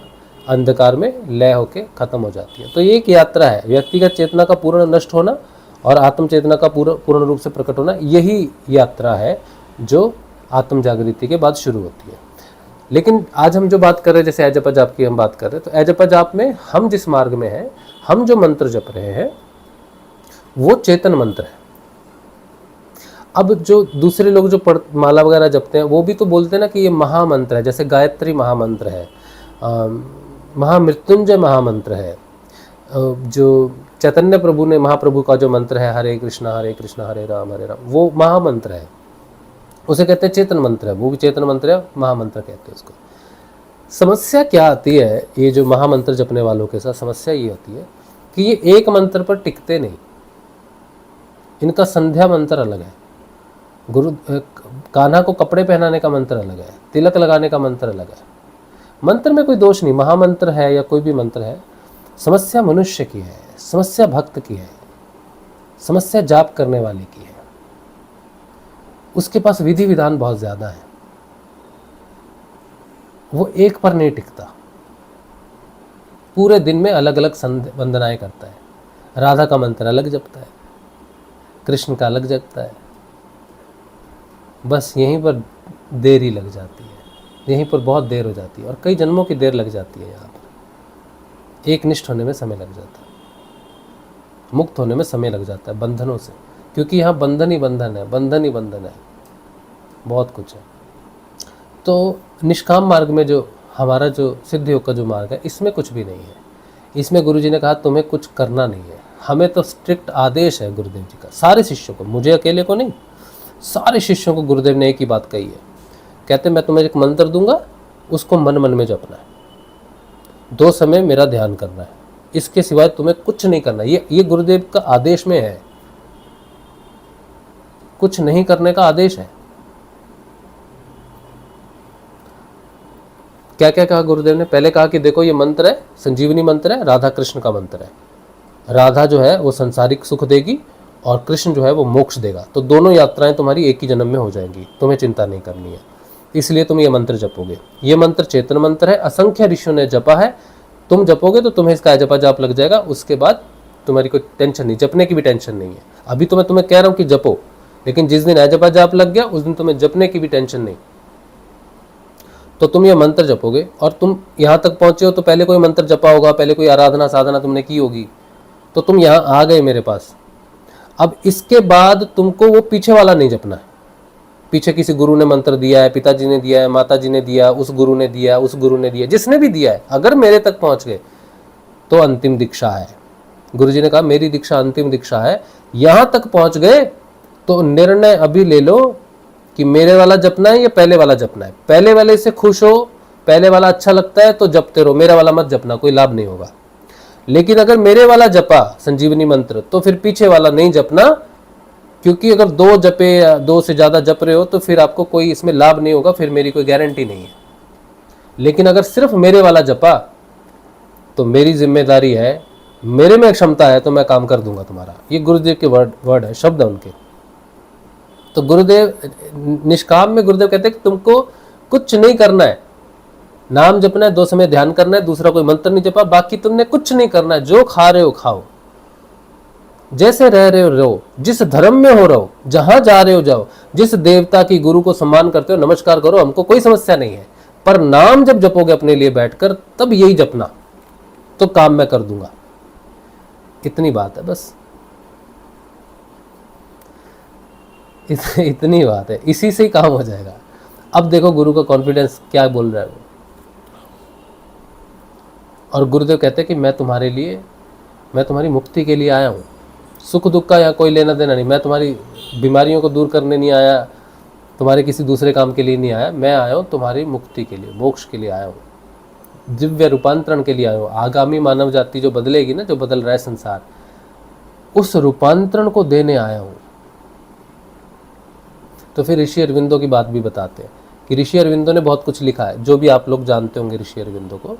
अंधकार में लय होकर खत्म हो जाती है। तो ये एक यात्रा है, व्यक्तिगत चेतना का पूर्ण नष्ट होना और आत्म चेतना का पूर्ण रूप से प्रकट होना, यही यात्रा है जो आत्म जागृति के बाद शुरू होती है। लेकिन आज हम जो बात कर रहे हैं, जैसे अजपा जाप की हम बात कर रहे हैं, तो अजपा जाप में हम जिस मार्ग में हैं, हम जो मंत्र जप रहे हैं, वो चेतन मंत्र है। अब जो दूसरे लोग जो माला वगैरह जपते हैं, वो भी तो बोलते हैं ना कि ये महामंत्र है। जैसे गायत्री महामंत्र है, महामृत्युंजय महामंत्र है, जो चैतन्य प्रभु ने, महाप्रभु का जो मंत्र है, हरे कृष्णा हरे राम, वो महामंत्र है। उसे कहते हैं चेतन मंत्र है, वो भी चेतन मंत्र है, महामंत्र कहते हैं उसको। समस्या क्या आती है ये जो महामंत्र जपने वालों के साथ, समस्या ये होती है कि ये एक मंत्र पर टिकते नहीं। इनका संध्या मंत्र अलग है, गुरु कान्हा को कपड़े पहनाने का मंत्र अलग है, तिलक लगाने का मंत्र अलग है। मंत्र में कोई दोष नहीं, महामंत्र है या कोई भी मंत्र है, समस्या मनुष्य की है, समस्या भक्त की है, समस्या जाप करने वाले की है। उसके पास विधि विधान बहुत ज़्यादा है, वो एक पर नहीं टिकता, पूरे दिन में अलग अलग वंदनाएं करता है। राधा का मंत्र अलग जपता है, कृष्ण का अलग जपता है, बस यहीं पर देर ही लग जाती है, यहीं पर बहुत देर हो जाती है और कई जन्मों की देर लग जाती है। यहाँ पर एक निष्ठ होने में समय लग जाता है, मुक्त होने में समय लग जाता है बंधनों से, क्योंकि यहाँ बंधन ही बंधन है, बंधन ही बंधन है, बहुत कुछ है। तो निष्काम मार्ग में जो हमारा जो सिद्ध योग का जो मार्ग है, इसमें कुछ भी नहीं है। इसमें गुरुजी ने कहा तुम्हें कुछ करना नहीं है, हमें तो स्ट्रिक्ट आदेश है गुरुदेव जी का, सारे शिष्यों को, मुझे अकेले को नहीं, सारे शिष्यों को गुरुदेव ने एक ही बात कही है। कहते मैं तुम्हें एक मंत्र दूंगा, उसको मन मन में जपना है, 2 समय मेरा ध्यान करना है, इसके सिवाय तुम्हें कुछ नहीं करना। ये गुरुदेव का आदेश में है, कुछ नहीं करने का आदेश है। क्या क्या कहा गुरुदेव ने? पहले कहा कि देखो ये मंत्र है, संजीवनी मंत्र है, राधा कृष्ण का मंत्र है। राधा जो है वो संसारिक सुख देगी और कृष्ण जो है वो मोक्ष देगा, तो दोनों यात्राएं तुम्हारी एक ही जन्म में हो जाएंगी, तुम्हें चिंता नहीं करनी है, इसलिए तुम ये मंत्र जपोगे। ये मंत्र चेतन मंत्र है, असंख्य ऋषियों ने जपा है, तुम जपोगे तो तुम्हें इसका जपा जाप लग जाएगा, उसके बाद तुम्हारी कोई टेंशन नहीं, जपने की भी टेंशन नहीं है। अभी तो मैं तुम्हें कह रहा हूँ कि जपो, लेकिन जिस दिन अजपा जाप लग गया उस दिन तुम्हें जपने की भी टेंशन नहीं। तो तुम ये मंत्र जपोगे और तुम यहाँ तक पहुंचे हो तो पहले कोई मंत्र जपा होगा, पहले कोई आराधना साधना तुमने की होगी, तो तुम यहाँ आ गए मेरे पास। अब इसके बाद तुमको वो पीछे वाला नहीं जपना है, पीछे किसी गुरु ने मंत्र दिया है, पिताजी ने दिया है, माताजी ने दिया, उस गुरु ने दिया, उस गुरु ने दिया, जिसने भी दिया है, अगर मेरे तक पहुंच गए तो अंतिम दीक्षा है। गुरुजी ने कहा मेरी दीक्षा अंतिम दीक्षा है। यहां तक पहुंच गए तो निर्णय अभी ले लो कि मेरे वाला जपना है या पहले वाला जपना है। पहले वाले से खुश हो, पहले वाला अच्छा लगता है तो जपते रहो, मेरा वाला मत जपना, कोई लाभ नहीं होगा। लेकिन अगर मेरे वाला जपा संजीवनी मंत्र तो फिर पीछे वाला नहीं जपना, क्योंकि अगर 2 जपे, 2 से ज्यादा जप रहे हो तो फिर आपको कोई इसमें लाभ नहीं होगा, फिर मेरी कोई गारंटी नहीं है। लेकिन अगर सिर्फ मेरे वाला जपा तो मेरी जिम्मेदारी है, मेरे में क्षमता है तो मैं काम कर दूंगा तुम्हारा। ये गुरुदेव के वर्ड है, शब्द है उनके। तो गुरुदेव निष्काम में गुरुदेव कहते हैं कि तुमको कुछ नहीं करना है, नाम जपना है, 2 समय ध्यान करना है, दूसरा कोई मंत्र नहीं जपा, बाकी तुमने कुछ नहीं करना है। जो खा रहे हो खाओ, जैसे रह रहे हो रहो, जिस धर्म में हो रहो, जहां जा रहे हो जाओ, जिस देवता की गुरु को सम्मान करते हो नमस्कार करो, हमको कोई समस्या नहीं है। पर नाम जब जपोगे अपने लिए बैठकर तब यही जपना, तो काम मैं कर दूंगा। इतनी बात है बस, इतनी बात है, इसी से ही काम हो जाएगा। अब देखो गुरु का कॉन्फिडेंस क्या बोल रहा है वो। और गुरुदेव कहते हैं कि मैं तुम्हारी मुक्ति के लिए आया हूँ, सुख दुख का यहाँ कोई लेना देना नहीं। मैं तुम्हारी बीमारियों को दूर करने नहीं आया, तुम्हारे किसी दूसरे काम के लिए नहीं आया, मैं आया हूँ तुम्हारी मुक्ति के लिए, मोक्ष के लिए आया हूँ, दिव्य रूपांतरण के लिए आया हूँ। आगामी मानव जाति जो बदलेगी ना, जो बदल रहा है संसार, उस रूपांतरण को देने आया हूँ। तो फिर ऋषि अरविंदो की बात भी बताते हैं कि ऋषि अरविंदो ने बहुत कुछ लिखा है, जो भी आप लोग जानते होंगे ऋषि अरविंदो को।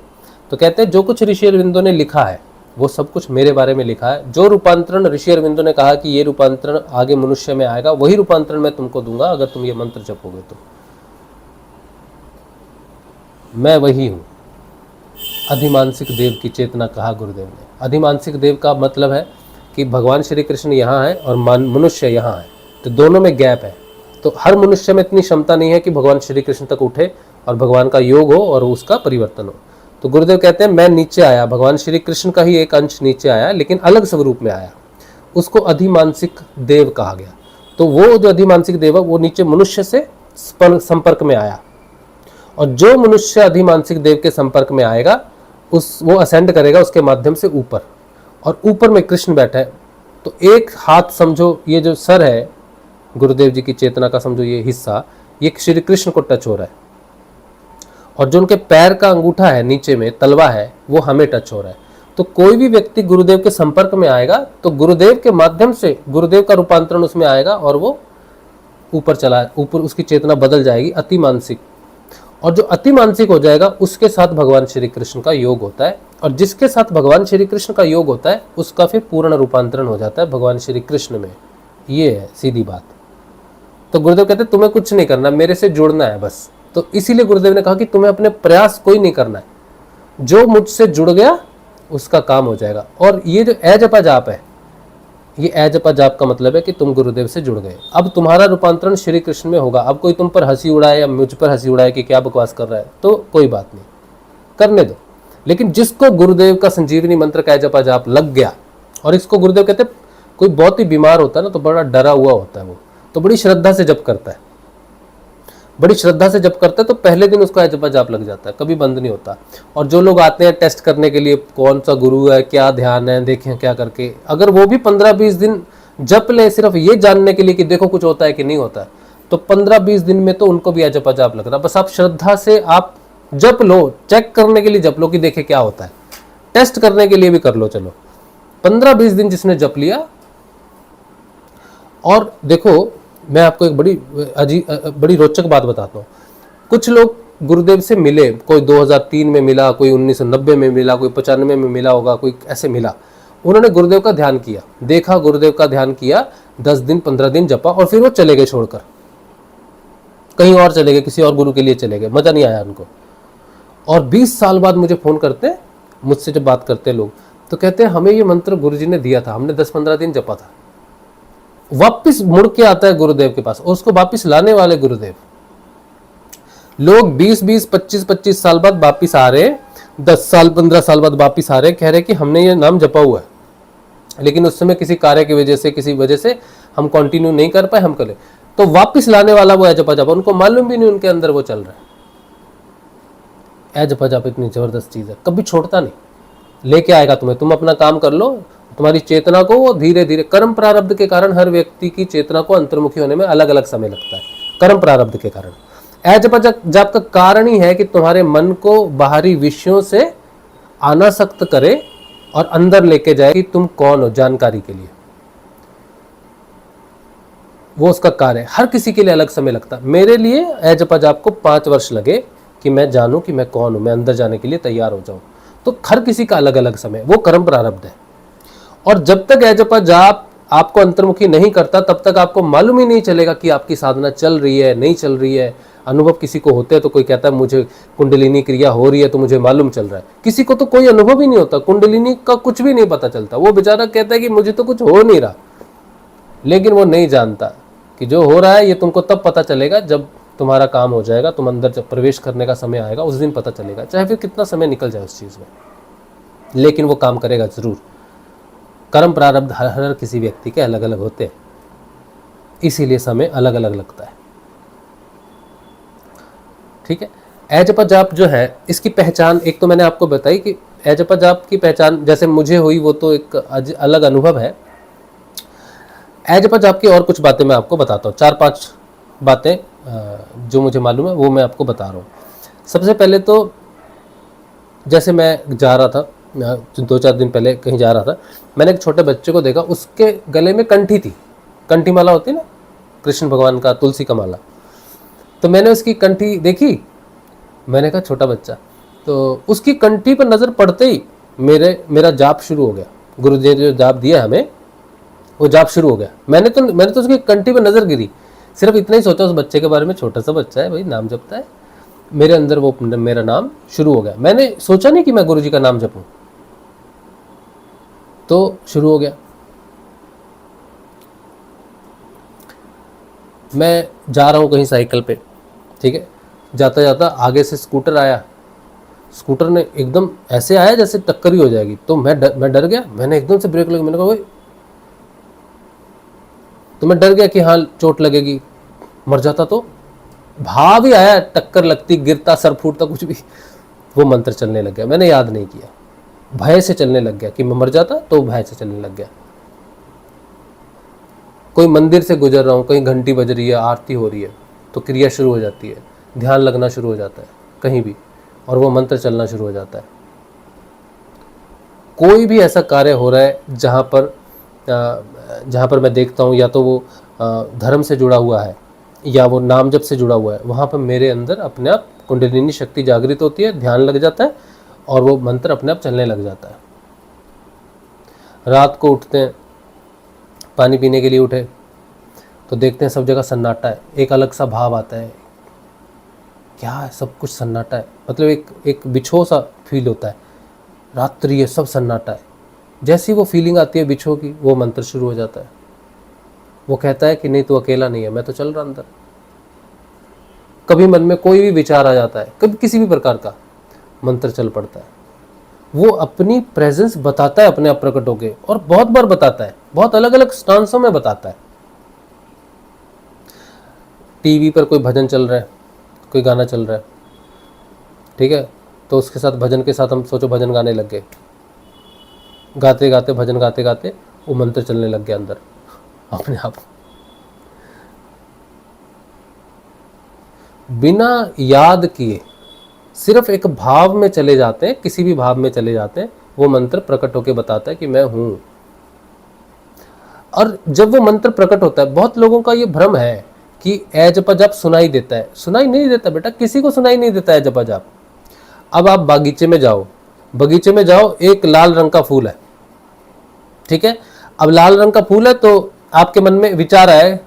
तो कहते हैं जो कुछ ऋषि अरविंदो ने लिखा है वो सब कुछ मेरे बारे में लिखा है। जो रूपांतरण ऋषि अरविंदो ने कहा कि ये रूपांतरण आगे मनुष्य में आएगा, वही रूपांतरण मैं तुमको दूंगा अगर तुम ये मंत्र जपोगे तो। मैं वही हूँ, अधिमानसिक देव की चेतना कहा गुरुदेव ने। अधिमानसिक देव का मतलब है कि भगवान श्री कृष्ण यहाँ है और मनुष्य यहाँ है, तो दोनों में गैप है। तो हर मनुष्य में इतनी क्षमता नहीं है कि भगवान श्री कृष्ण तक उठे और भगवान का योग हो और उसका परिवर्तन हो। तो गुरुदेव कहते हैं मैं नीचे आया, भगवान श्री कृष्ण का ही एक अंश नीचे आया, लेकिन अलग स्वरूप में आया, उसको अधिमानसिक देव कहा गया। तो वो जो अधिमानसिक देव है वो नीचे मनुष्य से संपर्क में आया, और जो मनुष्य अधिमानसिक देव के संपर्क में आएगा वो असेंड करेगा उसके माध्यम से ऊपर, और ऊपर में कृष्ण बैठा है। तो एक हाथ समझो, ये जो सर है गुरुदेव जी की चेतना का, समझो ये हिस्सा, ये श्री कृष्ण को टच हो रहा है, और जो उनके पैर का अंगूठा है नीचे में तलवा है वो हमें टच हो रहा है। तो कोई भी व्यक्ति गुरुदेव के संपर्क में आएगा तो गुरुदेव के माध्यम से गुरुदेव का रूपांतरण उसमें आएगा और वो ऊपर उसकी चेतना बदल जाएगी अति मानसिक, और जो अति मानसिक हो जाएगा उसके साथ भगवान श्री कृष्ण का योग होता है, और जिसके साथ भगवान श्री कृष्ण का योग होता है उसका फिर पूर्ण रूपांतरण हो जाता है भगवान श्री कृष्ण में। ये है सीधी बात। तो गुरुदेव कहते हैं तुम्हें कुछ नहीं करना, मेरे से जुड़ना है बस। तो इसीलिए गुरुदेव ने कहा कि तुम्हें अपने प्रयास कोई नहीं करना है, जो मुझसे जुड़ गया उसका काम हो जाएगा। और ये जो ए जपा जाप है, ये ए जपा जाप का मतलब है कि तुम गुरुदेव से जुड़ गए, अब तुम्हारा रूपांतरण श्री कृष्ण में होगा। अब कोई तुम पर हंसी उड़ाए या मुझ पर हंसी उड़ाए कि क्या बकवास कर रहा है, तो कोई बात नहीं, करने दो। लेकिन जिसको गुरुदेव का संजीवनी मंत्र का ए जपा जाप लग गया, और इसको गुरुदेव कहते हैं कोई बहुत ही बीमार होता है ना तो बड़ा डरा हुआ होता है, वो तो बड़ी श्रद्धा से जप करता है, बड़ी श्रद्धा से जप करता है, तो पहले दिन उसका जपा जाप लग जाता है, कभी बंद नहीं होता। और जो लोग आते हैं टेस्ट करने के लिए कौन सा गुरु है, क्या ध्यान है, देखें क्या करके, अगर वो भी 15-20 दिन जप ले सिर्फ ये जानने के लिए कि देखो कुछ होता है कि नहीं होता है, तो 15-20 दिन में तो उनको भी जपा जाप लग रहा। बस आप श्रद्धा से आप जप लो, चेक करने के लिए जप लो कि देखे क्या होता है, टेस्ट करने के लिए भी कर लो। चलो 15-20 दिन जिसने जप लिया, और देखो मैं आपको एक बड़ी रोचक बात बताता हूँ। कुछ लोग गुरुदेव से मिले, कोई 2003 में मिला, कोई 1990 में मिला, कोई 95 में मिला होगा, कोई ऐसे मिला। उन्होंने गुरुदेव का ध्यान किया, देखा गुरुदेव का ध्यान किया, 10 दिन 15 दिन जपा, और फिर वो चले गए छोड़कर, कहीं और चले गए, किसी और गुरु के लिए चले गए, मजा नहीं आया उनको। और 20 साल बाद मुझे फोन करते हैं, मुझसे जब बात करते लोग तो कहते हैं हमें ये मंत्र गुरुजी ने दिया था, हमने 10-15 दिन जपा था। वापिस मुड़ के आता है गुरुदेव के पास, और उसको वापिस लाने वाले गुरुदेव। लोग 20-20, 25-25 साल बाद वापिस आ रहे, 10 साल 15 साल बाद वापिस आ रहे, कह रहे कि हमने ये नाम जपा हुआ है, लेकिन उस समय किसी कार्य की वजह से, किसी वजह से हम कंटिन्यू नहीं कर पाए, हम करें। तो वापिस लाने वाला वो जपा जाप, उनको मालूम भी नहीं उनके अंदर वो चल रहा है। जपा जाप इतनी जबरदस्त चीज है, कभी छोड़ता नहीं, लेके आएगा तुम्हें। तुम अपना काम कर लो, तुम्हारी चेतना को वो धीरे धीरे, कर्म प्रारब्ध के कारण हर व्यक्ति की चेतना को अंतर्मुखी होने में अलग अलग समय लगता है, कर्म प्रारब्ध के कारण। जपा जाप का कारण ही है कि तुम्हारे मन को बाहरी विषयों से अनासक्त करे और अंदर लेके जाए कि तुम कौन हो, जानकारी के लिए। वो उसका कार्य है। हर किसी के लिए अलग समय लगता है। मेरे लिए जपा जाप को 5 वर्ष लगे कि मैं जानूं कि मैं कौन हूं, मैं अंदर जाने के लिए तैयार हो जाऊं। तो हर किसी का अलग अलग समय, वो कर्म प्रारब्ध है। और जब तक जपा जाप आपको अंतर्मुखी नहीं करता तब तक आपको मालूम ही नहीं चलेगा कि आपकी साधना चल रही है, नहीं चल रही है। अनुभव किसी को होते हैं तो कोई कहता है मुझे कुंडलिनी क्रिया हो रही है तो मुझे मालूम चल रहा है, किसी को तो कोई अनुभव ही नहीं होता, कुंडलिनी का कुछ भी नहीं पता चलता। वो बेचारा कहता है कि मुझे तो कुछ हो नहीं रहा, लेकिन वो नहीं जानता कि जो हो रहा है ये तुमको तब पता चलेगा जब तुम्हारा काम हो जाएगा, तुम अंदर जब प्रवेश करने का समय आएगा उस दिन पता चलेगा, चाहे फिर कितना समय निकल जाए उस चीज़ में, लेकिन वो काम करेगा जरूर। कर्म प्रारब्ध हर किसी व्यक्ति के अलग अलग होते हैं, इसीलिए समय अलग अलग लगता है। ठीक है। जपा जाप जो है इसकी पहचान एक तो मैंने आपको बताई कि जपा जाप की पहचान जैसे मुझे हुई वो तो एक अलग अनुभव है। जपा जाप की और कुछ बातें मैं आपको बताता हूँ, 4-5 बातें जो मुझे मालूम है वो मैं आपको बता रहा हूँ। सबसे पहले तो जैसे मैं जा रहा था 2-4 दिन पहले कहीं जा रहा था, मैंने एक छोटे बच्चे को देखा, उसके गले में कंठी थी, कंठी माला होती है ना कृष्ण भगवान का, तुलसी का माला। तो मैंने उसकी कंठी देखी, मैंने कहा छोटा बच्चा, तो उसकी कंठी पर नज़र पड़ते ही मेरा जाप शुरू हो गया। गुरुदेव जो जाप दिया हमें वो जाप शुरू हो गया। मैंने तो उसकी कंठी पर नज़र गिरी, सिर्फ इतना ही सोचा उस बच्चे के बारे में, छोटा सा बच्चा है भाई, नाम जपता है। मेरे अंदर वो मेरा नाम शुरू हो गया। मैंने सोचा नहीं कि मैं गुरुजी का नाम जपूं, तो शुरू हो गया। मैं जा रहा हूँ कहीं साइकिल पे, ठीक है, जाता जाता आगे से स्कूटर आया, स्कूटर ने एकदम ऐसे आया जैसे टक्कर ही हो जाएगी, तो मैं डर गया। मैंने एकदम से ब्रेक लगा, मैंने कहा भाई, तो मैं डर गया कि हाँ चोट लगेगी, मर जाता तो। भाव ही आया, टक्कर लगती, गिरता, सर फूटता, कुछ भी। वो मंत्र चलने लग गया, मैंने याद नहीं किया, भय से चलने लग गया कि मैं मर जाता तो भय से चलने लग गया। कोई मंदिर से गुजर रहा हूँ, कहीं घंटी बज रही है, आरती हो रही है, तो क्रिया शुरू हो जाती है, ध्यान लगना शुरू हो जाता है कहीं भी, और वो मंत्र चलना शुरू हो जाता है। कोई भी ऐसा कार्य हो रहा है जहाँ पर मैं देखता हूँ या तो वो धर्म से जुड़ा हुआ है या वो नाम जप से जुड़ा हुआ है, वहाँ पर मेरे अंदर अपने आप कुंडलिनी शक्ति जागृत होती है, ध्यान लग जाता है और वो मंत्र अपने आप चलने लग जाता है। रात को उठते हैं, पानी पीने के लिए उठे तो देखते हैं सब जगह सन्नाटा है, एक अलग सा भाव आता है, क्या है सब कुछ सन्नाटा है, मतलब एक बिछो सा फील होता है, रात्रि है सब सन्नाटा है। जैसी वो फीलिंग आती है बिछो की, वो मंत्र शुरू हो जाता है। वो कहता है कि नहीं तू अकेला नहीं है, मैं तो चल रहा अंदर। कभी मन में कोई भी विचार आ जाता है, कभी किसी भी प्रकार का, मंत्र चल पड़ता है। वो अपनी प्रेजेंस बताता है अपने आप प्रकट होके, और बहुत बार बताता है, बहुत अलग अलग स्टांसों में बताता है। टीवी पर कोई भजन चल रहा है, कोई गाना चल रहा है, ठीक है, तो उसके साथ भजन के साथ हम सोचो भजन गाने लग गए, गाते गाते भजन गाते गाते वो मंत्र चलने लग गया अंदर अपने आप। बिना याद किए सिर्फ एक भाव में चले जाते हैं, किसी भी भाव में चले जाते हैं, वो मंत्र प्रकट होकर बताता है कि मैं हूं। और जब वो मंत्र प्रकट होता है, बहुत लोगों का ये भ्रम है कि ए जपा जाप सुनाई देता है। सुनाई नहीं देता बेटा, किसी को सुनाई नहीं देता है जपा जाप। अब आप बगीचे में जाओ, बगीचे में जाओ, एक लाल रंग का फूल है, ठीक है। अब लाल रंग का फूल है तो आपके मन में विचार आए,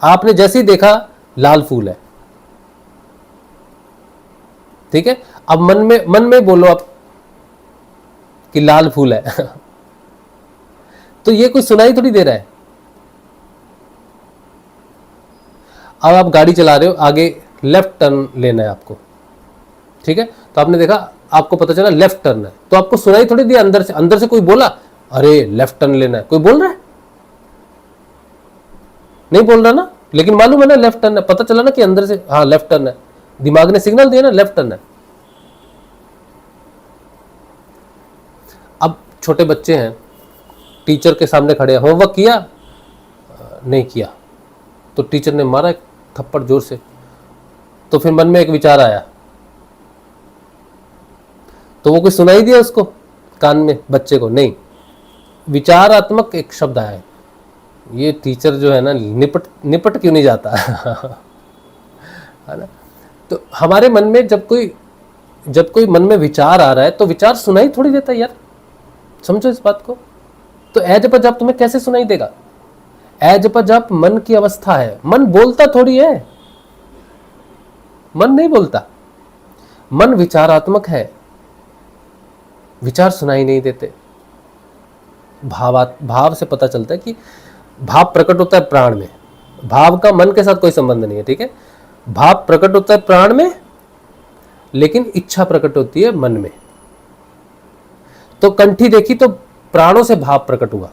आपने जैसे ही देखा लाल फूल है, ठीक है। अब मन में बोलो आप कि लाल फूल है तो ये कोई सुनाई थोड़ी दे रहा है। अब आप गाड़ी चला रहे हो, आगे लेफ्ट टर्न लेना है आपको, ठीक है, तो आपने देखा, आपको पता चला लेफ्ट टर्न है, तो आपको सुनाई थोड़ी दिया, अंदर से कोई बोला अरे लेफ्ट टर्न लेना है, कोई बोल रहा है? नहीं बोल रहा ना, लेकिन मालूम है ना लेफ्ट टर्न है, पता चला ना कि अंदर से हाँ लेफ्ट टर्न है, दिमाग ने सिग्नल दिया ना लेफ्ट टर्न है। अब छोटे बच्चे हैं, टीचर के सामने खड़े हैं, होमवर्क किया? नहीं किया, तो टीचर ने मारा एक थप्पड़ जोर से, तो फिर मन में एक विचार आया, तो वो कोई सुनाई दिया उसको कान में बच्चे को? नहीं, विचारात्मक एक शब्द आया, ये टीचर जो है ना निपट क्यों नहीं जाता है ना। तो हमारे मन में जब कोई मन में विचार आ रहा है तो विचार सुनाई थोड़ी देता है यार, समझो इस बात को। तो ए जप जाप तुम्हें कैसे सुनाई देगा? ए जप जाप मन की अवस्था है, मन बोलता थोड़ी है, मन नहीं बोलता, मन विचारात्मक है, विचार सुनाई नहीं देते। भाव से पता चलता है कि भाव प्रकट होता है प्राण में, भाव का मन के साथ कोई संबंध नहीं है, ठीक है। भाव प्रकट होता है प्राण में, लेकिन इच्छा प्रकट होती है मन में। तो कंठी देखी तो प्राणों से भाव प्रकट हुआ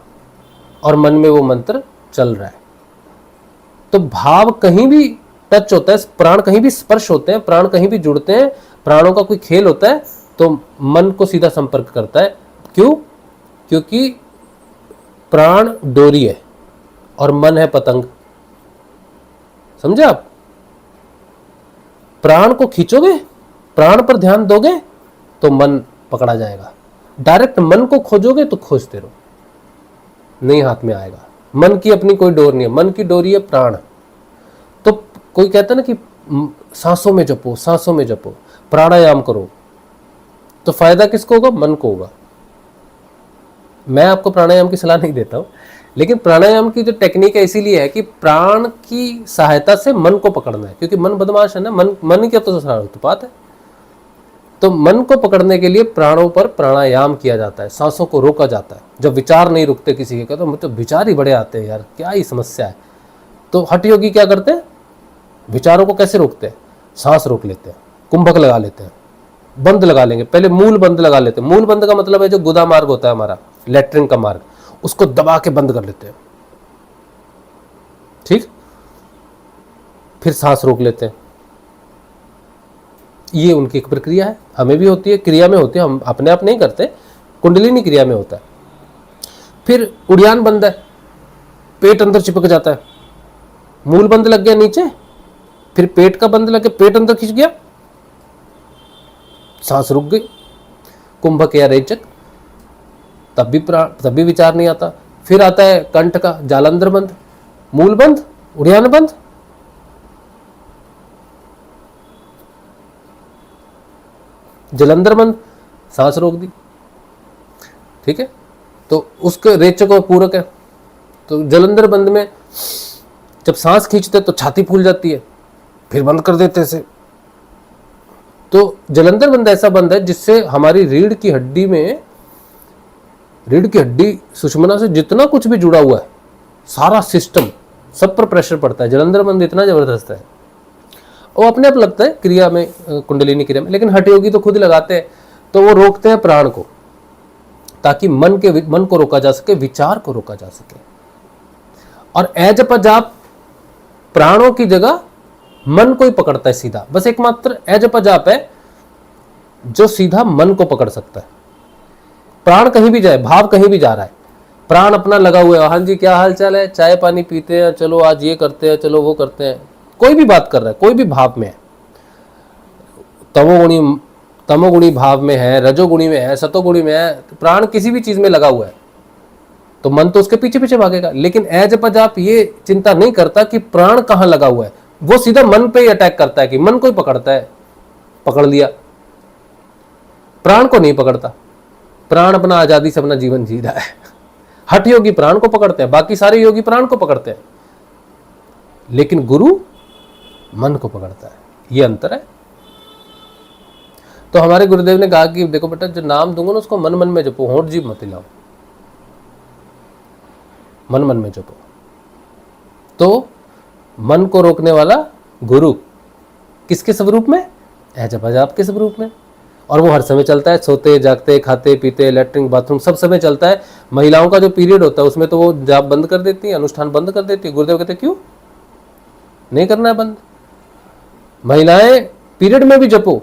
और मन में वो मंत्र चल रहा है। तो भाव कहीं भी टच होता है, प्राण कहीं भी स्पर्श होते हैं, प्राण कहीं भी जुड़ते हैं, प्राणों का कोई खेल होता है तो मन को सीधा संपर्क करता है। क्यों? क्योंकि प्राण डोरी है और मन है पतंग, समझे आप? प्राण को खींचोगे, प्राण पर ध्यान दोगे तो मन पकड़ा जाएगा, डायरेक्ट मन को खोजोगे तो खोजते रहो, नहीं हाथ में आएगा। मन की अपनी कोई डोर नहीं है, मन की डोरी है प्राण। तो कोई कहता है ना कि सांसों में जपो, सांसों में जपो, प्राणायाम करो, तो फायदा किसको होगा? मन को होगा। मैं आपको प्राणायाम की सलाह नहीं देता हूं, लेकिन प्राणायाम की जो टेक्निक है इसीलिए है कि प्राण की सहायता से मन को पकड़ना है, क्योंकि मन बदमाश है ना, मन की तो उत्पात है। तो मन को पकड़ने के लिए प्राणों पर प्राणायाम किया जाता है, सांसों को रोका जाता है। जब विचार नहीं रुकते किसी के, तो मतलब विचार ही बड़े आते हैं यार, क्या ही समस्या है। तो हठ योगी क्या करते हैं? विचारों को कैसे रोकते हैं? सांस रोक लेते हैं, कुंभक लगा लेते हैं, बंद लगा लेंगे, पहले मूल बंद लगा लेते हैं। मूल बंद का मतलब है जो गुदा मार्ग होता है हमारा, लेटरिन का मार्ग, उसको दबा के बंद कर लेते हैं, ठीक। फिर सांस रोक लेते हैं। ये उनकी एक प्रक्रिया है, हमें भी होती है, क्रिया में होती है, हम अपने आप नहीं करते, कुंडलिनी क्रिया में होता है। फिर उड़ियान बंद है, पेट अंदर चिपक जाता है, मूल बंद लग गया नीचे, फिर पेट का बंध लगे, पेट अंदर खिंच गया, सांस रुक गई, कुंभक या रेचक, तब भी विचार नहीं आता। फिर आता है कंठ का जालंधर बंध, मूल बंध, उड़ियान बंध, जलंधर बंध, सांस रोक दी। ठीक है, तो उसके रेचक और पूरक है। तो जलंधर बंध में जब सांस खींचते तो छाती फूल जाती है, फिर बंद कर देते से। तो जलंधर बंध ऐसा बंध है जिससे हमारी रीढ़ की हड्डी सुषुम्ना से जितना कुछ भी जुड़ा हुआ है, सारा सिस्टम, सब पर प्रेशर पड़ता है। जलंधर बंध इतना जबरदस्त है, वो अपने आप लगता है क्रिया में, कुंडलिनी क्रिया में, लेकिन हठ योगी तो खुद लगाते हैं। तो वो रोकते हैं प्राण को, ताकि मन को रोका जा सके, विचार को रोका जा सके। और जप जाप प्राणों की जगह मन को ही पकड़ता है सीधा। बस एकमात्र जप जाप है जो सीधा मन को पकड़ सकता है। प्राण कहीं भी जाए, भाव कहीं भी जा रहा है, प्राण अपना लगा हुआ है, हाँ जी क्या हाल चाल है, चाय पानी पीते हैं, चलो आज ये करते हैं, चलो वो करते हैं, कोई भी बात कर रहा है, कोई भी भाव में है, तमोगुणी भाव में है, रजोगुणी में है, सतोगुणी में है, तो प्राण किसी भी चीज में लगा हुआ है तो मन तो उसके पीछे पीछे भागेगा। लेकिन जप जाप ये चिंता नहीं करता कि प्राण कहाँ लगा हुआ है, वो सीधा मन पे ही अटैक करता है कि मन को ही पकड़ता है, पकड़ लिया, प्राण को नहीं पकड़ता। प्राण अपना आजादी से अपना जीवन जी रहा है। हठ योगी प्राण को पकड़ते हैं, बाकी सारे योगी प्राण को पकड़ते हैं, लेकिन गुरु मन को पकड़ता है। ये अंतर है। तो हमारे गुरुदेव ने कहा कि देखो बेटा, जो नाम दूंगा ना उसको मन मन में जपो, होंठ जीभ मत हिलाओ, मन मन में जपो। तो मन को रोकने वाला गुरु किसके स्वरूप में? जप जाप के स्वरूप में। और वो हर समय चलता है, सोते जागते खाते पीते लैट्रिन बाथरूम सब समय चलता है। महिलाओं का जो पीरियड होता है उसमें तो वो जाप बंद कर देती है, अनुष्ठान बंद कर देती है। गुरुदेव कहते क्यों नहीं करना है बंद? महिलाएं पीरियड में भी जपो,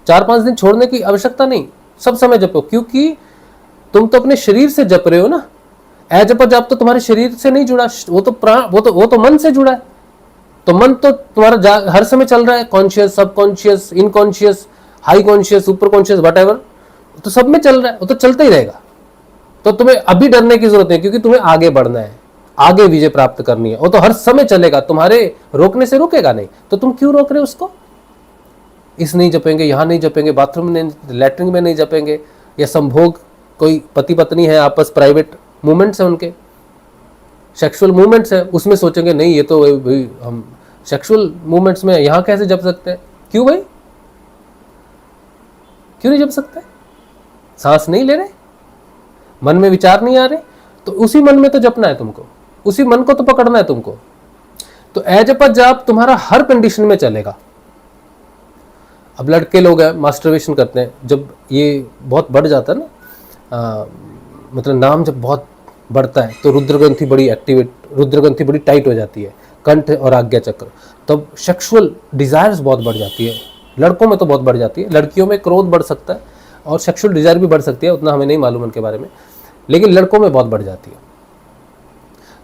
4-5 दिन छोड़ने की आवश्यकता नहीं, सब समय जपो, क्योंकि तुम तो अपने शरीर से जप रहे हो ना। जप जाप तो तुम्हारे शरीर से नहीं जुड़ा, वो तो प्राण, वो तो मन से जुड़ा है। तो मन तो तुम्हारा हर समय चल रहा है, conscious, subconscious, unconscious, high conscious, super conscious, whatever, तो सब में चल रहा है, वो तो चलता ही रहेगा। तो तुम्हें अभी डरने की जरूरत नहीं, क्योंकि तुम्हें आगे बढ़ना है, आगे विजय प्राप्त करनी है। वो तो हर समय चलेगा, तुम्हारे रोकने से रुकेगा नहीं। तो तुम क्यों रोक रहे हो उसको? इस नहीं जपेंगे, यहाँ नहीं जपेंगे, बाथरूम में, लैट्रिन में नहीं जपेंगे, या संभोग, कोई पति पत्नी है आपस, प्राइवेट मूवमेंट्स है उनके, सेक्सुअल मूवमेंट्स है, उसमें सोचेंगे नहीं ये तो भाई हम सेक्सुअल मूवमेंट्स में यहाँ कैसे जप सकते हैं? क्यों भाई, क्यों नहीं जप सकते? सांस नहीं ले रहे, मन में विचार नहीं आ रहे, तो उसी मन में तो जपना है तुमको, उसी मन को तो पकड़ना है तुमको। तो जप जाप तुम्हारा हर कंडीशन में चलेगा। अब लड़के लोग हैं, मास्टरबेशन करते हैं, जब ये बहुत बढ़ जाता है ना, मतलब नाम जब बहुत बढ़ता है तो रुद्र ग्रंथि बड़ी एक्टिवेट, रुद्र ग्रंथि बड़ी टाइट हो जाती है, कंठ और आज्ञा चक्र, तब सेक्सुअल डिजायर्स बहुत बढ़ जाती है। लड़कों में तो बहुत बढ़ जाती है, लड़कियों में क्रोध बढ़ सकता है और सेक्सुअल डिजायर भी बढ़ सकती है, उतना हमें नहीं मालूम उनके बारे में, लेकिन लड़कों में बहुत बढ़ जाती है।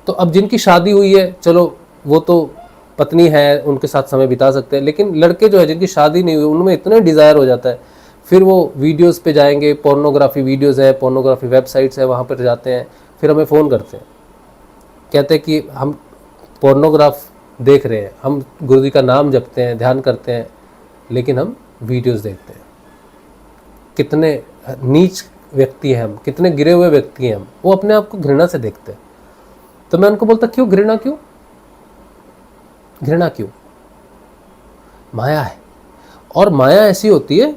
तो अब जिनकी शादी हुई है, चलो वो तो पत्नी है, उनके साथ समय बिता सकते हैं, लेकिन लड़के जो है जिनकी शादी नहीं हुई, उनमें इतना डिज़ायर हो जाता है, फिर वो वीडियोस पे जाएंगे, पोर्नोग्राफी वीडियोस है, पोर्नोग्राफी वेबसाइट्स है, वहाँ पर जाते हैं, फिर हमें फ़ोन करते हैं, कहते हैं कि हम पोर्नोग्राफ देख रहे हैं, हम गुरु जी का नाम जपते हैं, ध्यान करते हैं, लेकिन हम वीडियोस देखते हैं। कितने नीच व्यक्ति हैं हम, कितने गिरे हुए व्यक्ति हैं हम, वो अपने आप को घृणा से देखते हैं। तो मैं उनको बोलता क्यों घृणा, क्यों घृणा, क्यों? माया है। और माया ऐसी होती है,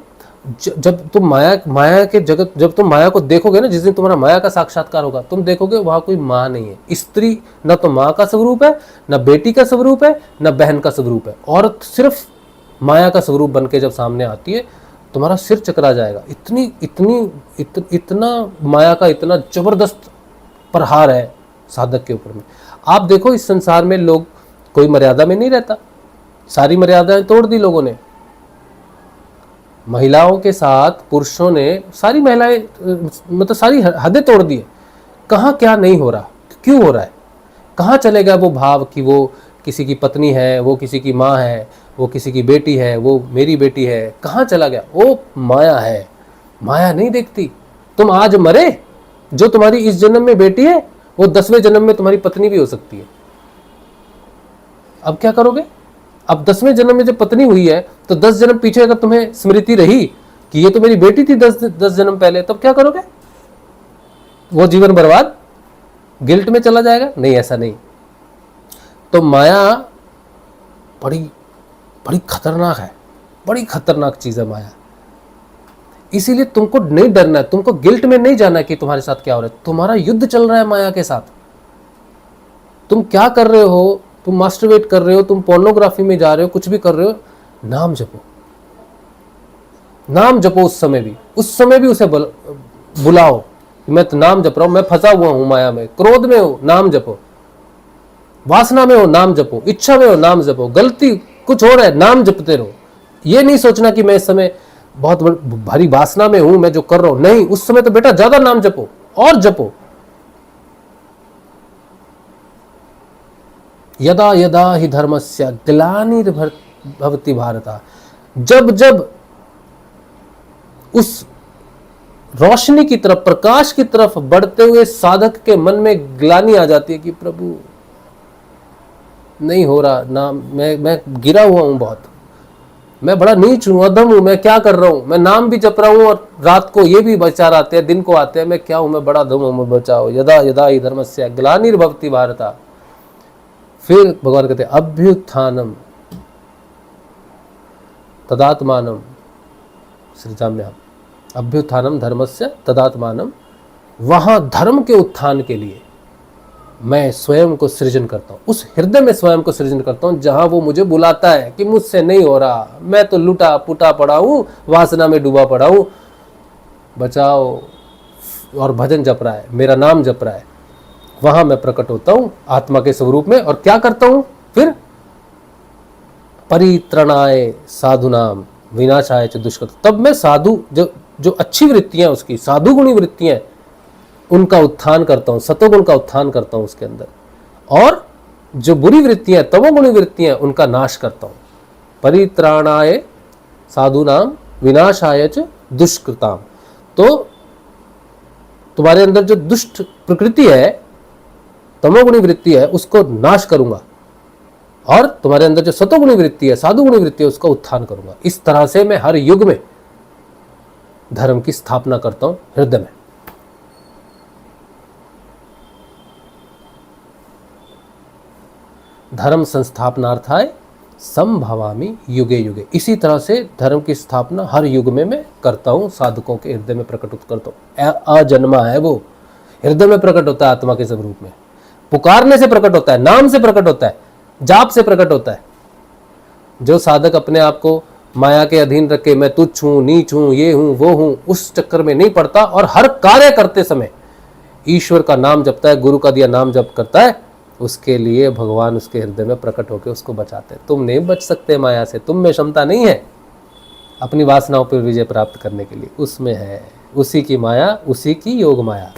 जब तुम माया के जगत, जब तुम माया को देखोगे ना, जिस दिन तुम्हारा माया का साक्षात्कार होगा, तुम देखोगे वहां कोई माँ नहीं है। स्त्री न तो माँ का स्वरूप है, न बेटी का स्वरूप है, न बहन का स्वरूप है, औरत सिर्फ माया का स्वरूप बन के जब सामने आती है, तुम्हारा सिर चकरा जाएगा। इतना माया का इतना जबरदस्त प्रहार है साधक के ऊपर में। आप देखो इस संसार में लोग कोई मर्यादा में नहीं रहता, सारी मर्यादाएं तोड़ दी लोगों ने। महिलाओं के साथ पुरुषों ने सारी महिलाएं, मतलब सारी हदें तोड़ दी है। कहाँ क्या नहीं हो रहा, क्यों हो रहा है? कहाँ चले गया वो भाव कि वो किसी की पत्नी है, वो किसी की माँ है, वो किसी की बेटी है, वो मेरी बेटी है, कहाँ चला गया? वो माया है। माया नहीं देखती। तुम आज मरे, जो तुम्हारी इस जन्म में बेटी है वो 10वें जन्म में तुम्हारी पत्नी भी हो सकती है। अब क्या करोगे? अब 10वें जन्म में जब पत्नी हुई है तो 10 जन्म पीछे अगर तुम्हें स्मृति रही कि ये तो मेरी बेटी थी 10 जन्म पहले, तब क्या करोगे? वो जीवन बर्बाद, गिल्ट में चला जाएगा? नहीं, ऐसा नहीं। तो माया बड़ी बड़ी खतरनाक है, बड़ी खतरनाक चीज है माया। इसीलिए तुमको नहीं डरना है, तुमको गिल्ट में नहीं जाना है कि तुम्हारे साथ क्या हो रहा है। तुम्हारा युद्ध चल रहा है माया के साथ। तुम क्या कर रहे हो? तुम मास्टरबेट कर रहे हो, तुम पोर्नोग्राफी में जा रहे हो, कुछ भी कर रहे हो, नाम जपो, नाम जपो। उस समय भी उसे बुलाओ, मैं तो नाम जप रहा हूं, मैं फंसा हुआ हूं माया में, क्रोध में हो, नाम जपो, वासना में हो, नाम जपो, इच्छा में हो, नाम जपो, गलती कुछ हो रहा है, नाम जपते रहो। ये नहीं सोचना कि मैं इस समय बहुत भारी वासना में हूं, मैं जो कर रहा हूं, नहीं, उस समय तो बेटा ज्यादा नाम जपो और जपो। यदा यदा ही धर्मस्य ग्लानिर्भवति भारत, जब जब उस रोशनी की तरफ, प्रकाश की तरफ बढ़ते हुए साधक के मन में ग्लानि आ जाती है कि प्रभु नहीं हो रहा ना, मैं गिरा हुआ हूं, बहुत मैं बड़ा नीच हूं, अधम हूं, मैं क्या कर रहा हूं, मैं नाम भी जप रहा हूं और रात को ये भी विचार आते हैं, दिन को आते हैं, मैं क्या हूं, मैं बड़ा अधम हूं, मैं बचाओ। यदा यदा ही धर्मस्य ग्लानिर्भवति भारत। फिर भगवान कहते हैं अभ्युत्थानम तदात्मानम, श्री जाम्या, अभ्युत्थानम धर्मस्य तदात्मानम। वहां धर्म के उत्थान के लिए मैं स्वयं को सृजन करता हूं, उस हृदय में स्वयं को सृजन करता हूं जहां वो मुझे बुलाता है कि मुझसे नहीं हो रहा, मैं तो लुटा पुटा पड़ा हूं, वासना में डूबा पड़ा हूं, बचाओ। और भजन जप रहा है, मेरा नाम जप रहा है, वहां मैं प्रकट होता हूं आत्मा के स्वरूप में। और क्या करता हूं फिर? परित्रणाय साधुनाम विनाशाय च दुष्कृत। तब मैं साधु, जो अच्छी वृत्तियां, उसकी साधु गुणी वृत्तियां, उनका उत्थान करता हूं, सतोगुण का उत्थान करता हूं उसके अंदर। और जो बुरी वृत्तियां, तमोगुणी वृत्तियां, उनका नाश करता हूं। परित्राणाय साधुनाम विनाशाय च दुष्कृताम। तो तुम्हारे अंदर जो दुष्ट प्रकृति है, तमोगुणी वृत्ति है, उसको नाश करूंगा, और तुम्हारे अंदर जो सतोगुणी वृत्ति है, साधुगुणी वृत्ति है, उसका उत्थान करूंगा। इस तरह से मैं हर युग में धर्म की स्थापना करता हूं हृदय में। धर्म संस्थापनार्थाय संभवामि युगे युगे। इसी तरह से धर्म की स्थापना हर युग में मैं करता हूं, साधकों के हृदय में प्रकट करता हूं। अजन्मा है वो, हृदय में प्रकट होता है आत्मा के स्वरूप में, पुकारने से प्रकट होता है, नाम से प्रकट होता है, जाप से प्रकट होता है। जो साधक अपने आप को माया के अधीन रख के मैं तुच्छ हूं, नीच हूं, ये हूं, वो हूं, उस चक्कर में नहीं पड़ता और हर कार्य करते समय ईश्वर का नाम जपता है, गुरु का दिया नाम जप करता है, उसके लिए भगवान उसके हृदय में प्रकट होकर उसको बचाते हैं। तुम नहीं बच सकते माया से, तुम में क्षमता नहीं है अपनी वासनाओं पर विजय प्राप्त करने के लिए, उसमें है। उसी की माया, उसी की योग माया,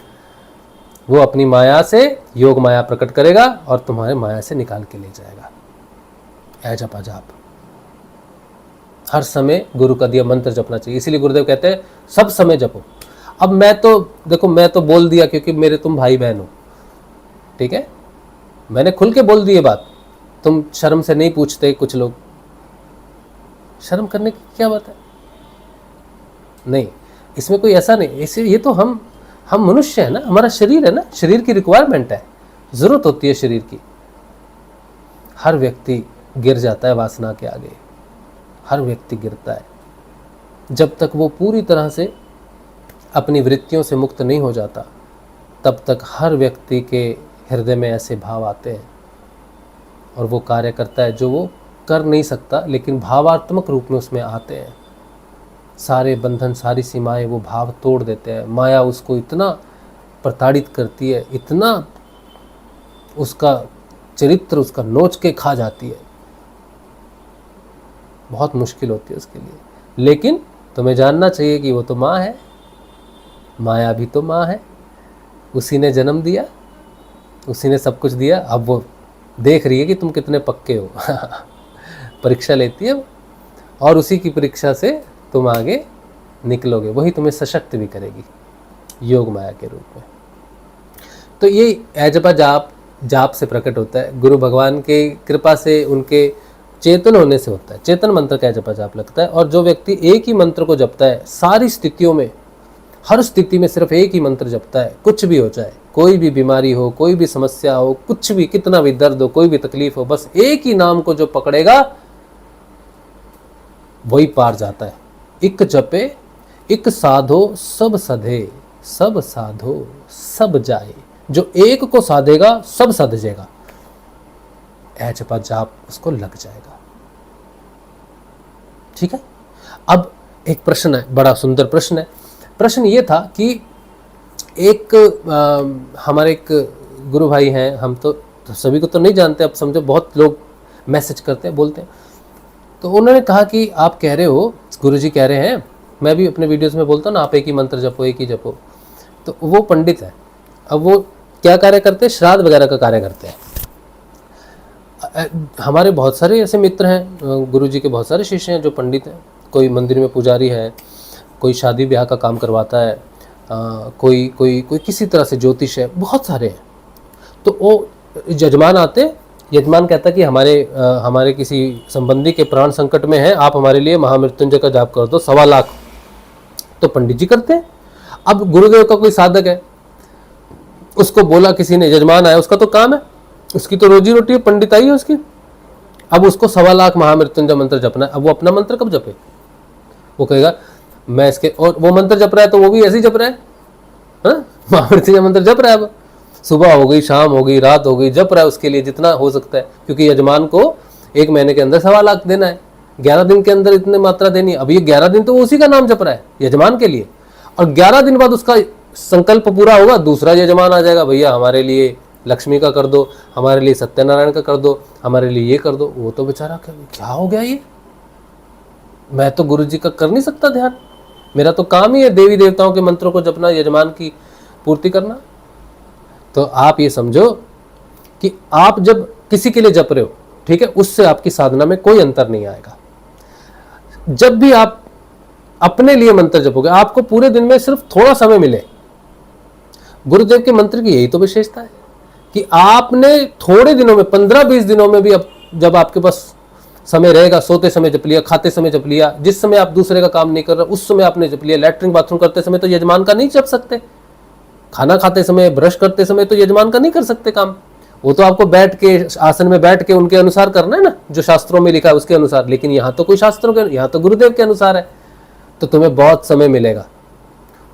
वो अपनी माया से योग माया प्रकट करेगा और तुम्हारे माया से निकाल के ले जाएगा। जप अजाप हर समय गुरु का दिया मंत्र जपना चाहिए। इसीलिए गुरुदेव कहते हैं सब समय जपो। अब मैं तो देखो, मैं तो बोल दिया क्योंकि मेरे तुम भाई बहन हो, ठीक है, मैंने खुल के बोल दी ये बात। तुम शर्म से नहीं पूछते, कुछ लोग शर्म करने की क्या बात है? नहीं, इसमें कोई ऐसा नहीं। इसे ये तो हम मनुष्य है ना, हमारा शरीर है ना, शरीर की रिक्वायरमेंट है, जरूरत होती है शरीर की। हर व्यक्ति गिर जाता है वासना के आगे, हर व्यक्ति गिरता है। जब तक वो पूरी तरह से अपनी वृत्तियों से मुक्त नहीं हो जाता, तब तक हर व्यक्ति के हृदय में ऐसे भाव आते हैं और वो कार्य करता है जो वो कर नहीं सकता, लेकिन भावात्मक रूप में उसमें आते हैं। सारे बंधन, सारी सीमाएं वो भाव तोड़ देते हैं। माया उसको इतना प्रताड़ित करती है, इतना उसका चरित्र उसका नोच के खा जाती है, बहुत मुश्किल होती है उसके लिए। लेकिन तुम्हें जानना चाहिए कि वो तो माँ है, माया भी तो माँ है, उसी ने जन्म दिया, उसी ने सब कुछ दिया। अब वो देख रही है कि तुम कितने पक्के हो। परीक्षा लेती है वो, और उसी की परीक्षा से तुम आगे निकलोगे, वही तुम्हें सशक्त भी करेगी योग माया के रूप में। तो ये ऐजपा जाप जाप से प्रकट होता है, गुरु भगवान के कृपा से, उनके चेतन होने से होता है। चेतन मंत्र का जपा जाप लगता है, और जो व्यक्ति एक ही मंत्र को जपता है सारी स्थितियों में, हर स्थिति में सिर्फ एक ही मंत्र जपता है, कुछ भी हो जाए, कोई भी बीमारी हो, कोई भी समस्या हो, कुछ भी, कितना भी दर्द हो, कोई भी तकलीफ हो, बस एक ही नाम को जो पकड़ेगा वही पार जाता है। इक जपे इक साधो सब सधे, सब साधो सब जाए। जो एक को साधेगा सब सध जाएगा, ऐजपा जाप उसको लग जाएगा। ठीक है। अब एक प्रश्न है, बड़ा सुंदर प्रश्न है। प्रश्न ये था कि एक हमारे एक गुरु भाई हैं, हम तो सभी को तो नहीं जानते, अब समझो बहुत लोग मैसेज करते हैं, बोलते हैं। तो उन्होंने कहा कि आप कह रहे हो, गुरुजी कह रहे हैं, मैं भी अपने वीडियोस में बोलता हूँ ना, आप एक ही मंत्र जपो, एक ही जपो। तो वो पंडित है, अब वो क्या कार्य करते हैं, श्राद्ध वगैरह का कार्य करते हैं। हमारे बहुत सारे ऐसे मित्र हैं, गुरुजी के बहुत सारे शिष्य हैं जो पंडित हैं। कोई मंदिर में पुजारी है, कोई शादी ब्याह का काम करवाता है, कोई कोई कोई किसी तरह से ज्योतिष है, बहुत सारे हैं। तो वो यजमान आते, यजमान कहता कि हमारे किसी संबंधी के प्राण संकट में है, आप हमारे लिए महामृत्युंजय का जाप कर दो, 1.25 लाख। तो पंडित जी करते हैं। अब गुरुदेव का कोई साधक है, उसको बोला किसी ने, यजमान आया, उसका तो काम है, उसकी तो रोजी रोटी है, पंडिताई है उसकी। अब उसको 1.25 लाख महामृत्युंजय मंत्र जपना है। अब वो अपना मंत्र कब जपे? वो कहेगा मैं इसके, और वो मंत्र जप रहा है तो वो भी ऐसे ही जप रहा है, महामृत्युंजय मंत्र जप रहा है। अब सुबह हो गई, शाम हो गई, रात हो गई, जप रहा है उसके लिए जितना हो सकता है, क्योंकि यजमान को 1 महीने के अंदर 1.25 लाख देना है, 11 दिन के अंदर इतनी मात्रा देनी है। अब ये 11 दिन तो वो उसी का नाम जप रहा है यजमान के लिए, और 11 दिन बाद उसका संकल्प पूरा होगा, दूसरा यजमान आ जाएगा, भैया हमारे लिए लक्ष्मी का कर दो, हमारे लिए सत्यनारायण का कर दो, हमारे लिए ये कर दो। वो तो बेचारा क्या हो गया, ये मैं तो गुरु जी का कर नहीं सकता ध्यान, मेरा तो काम ही है देवी देवताओं के मंत्रों को जपना, यजमान की पूर्ति करना। तो आप ये समझो कि आप जब किसी के लिए जप रहे हो, ठीक है, उससे आपकी साधना में कोई अंतर नहीं आएगा। जब भी आप अपने लिए मंत्र जपोगे, आपको पूरे दिन में सिर्फ थोड़ा समय मिले। गुरुदेव के मंत्र की यही तो विशेषता है कि आपने थोड़े दिनों में, 15-20 दिनों में भी, अब जब आपके पास समय रहेगा, सोते समय जप लिया, खाते समय जप लिया, जिस समय आप दूसरे का काम नहीं कर रहे उस समय आपने जप लिया। लैट्रिन बाथरूम करते समय तो यजमान का नहीं जप सकते, खाना खाते समय, ब्रश करते समय तो यजमान का नहीं कर सकते काम, वो तो आपको बैठ के, आसन में बैठ के उनके अनुसार करना है ना, जो शास्त्रों में लिखा है उसके अनुसार। लेकिन यहाँ तो कोई शास्त्रों के, यहाँ तो गुरुदेव के अनुसार है, तो तुम्हें बहुत समय मिलेगा,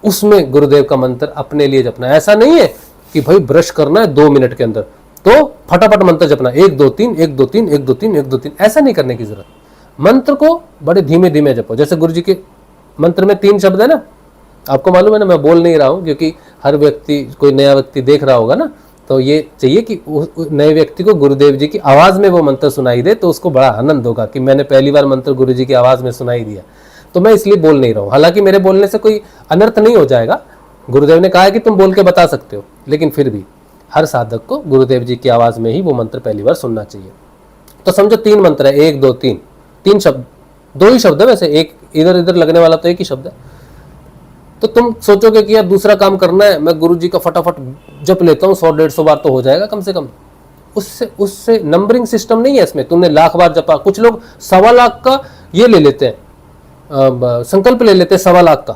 उसमें गुरुदेव का मंत्र अपने लिए जपना। ऐसा नहीं है कि भाई ब्रश करना है 2 मिनट के अंदर तो फटाफट मंत्र जपना, 1 2 3 1 2 3 1 2 3 1 2 3, ऐसा नहीं करने की जरूरत। मंत्र को बड़े धीमे धीमे जपो। जैसे गुरु जी के मंत्र में 3 शब्द है ना, आपको मालूम है ना, मैं बोल नहीं रहा हूं क्योंकि हर व्यक्ति, कोई नया व्यक्ति देख रहा होगा ना, तो ये चाहिए कि नए व्यक्ति को गुरुदेव जी की आवाज में वो मंत्र सुनाई दे, तो उसको बड़ा आनंद होगा कि मैंने पहली बार मंत्र गुरु जी की आवाज में सुनाई दिया। तो मैं इसलिए बोल नहीं रहा हूं, हालांकि मेरे बोलने से कोई अनर्थ नहीं हो जाएगा, गुरुदेव ने कहा है कि तुम बोल के बता सकते हो, लेकिन फिर भी हर साधक को गुरुदेव जी की आवाज में ही वो मंत्र पहली बार सुनना चाहिए। तो समझो 3 मंत्र है, 1 2 3, 3 शब्द, 2 ही शब्द है वैसे, एक इधर इधर लगने वाला तो एक ही शब्द है। तो तुम सोचोगे कि यार दूसरा काम करना है, मैं गुरु जी का फटाफट जप लेता हूँ, 100-150 बार तो हो जाएगा कम से कम। उससे नंबरिंग सिस्टम नहीं है इसमें, तुमने लाख बार जपा। कुछ लोग 1.25 लाख का ये ले लेते हैं, संकल्प ले लेते हैं 1.25 लाख का,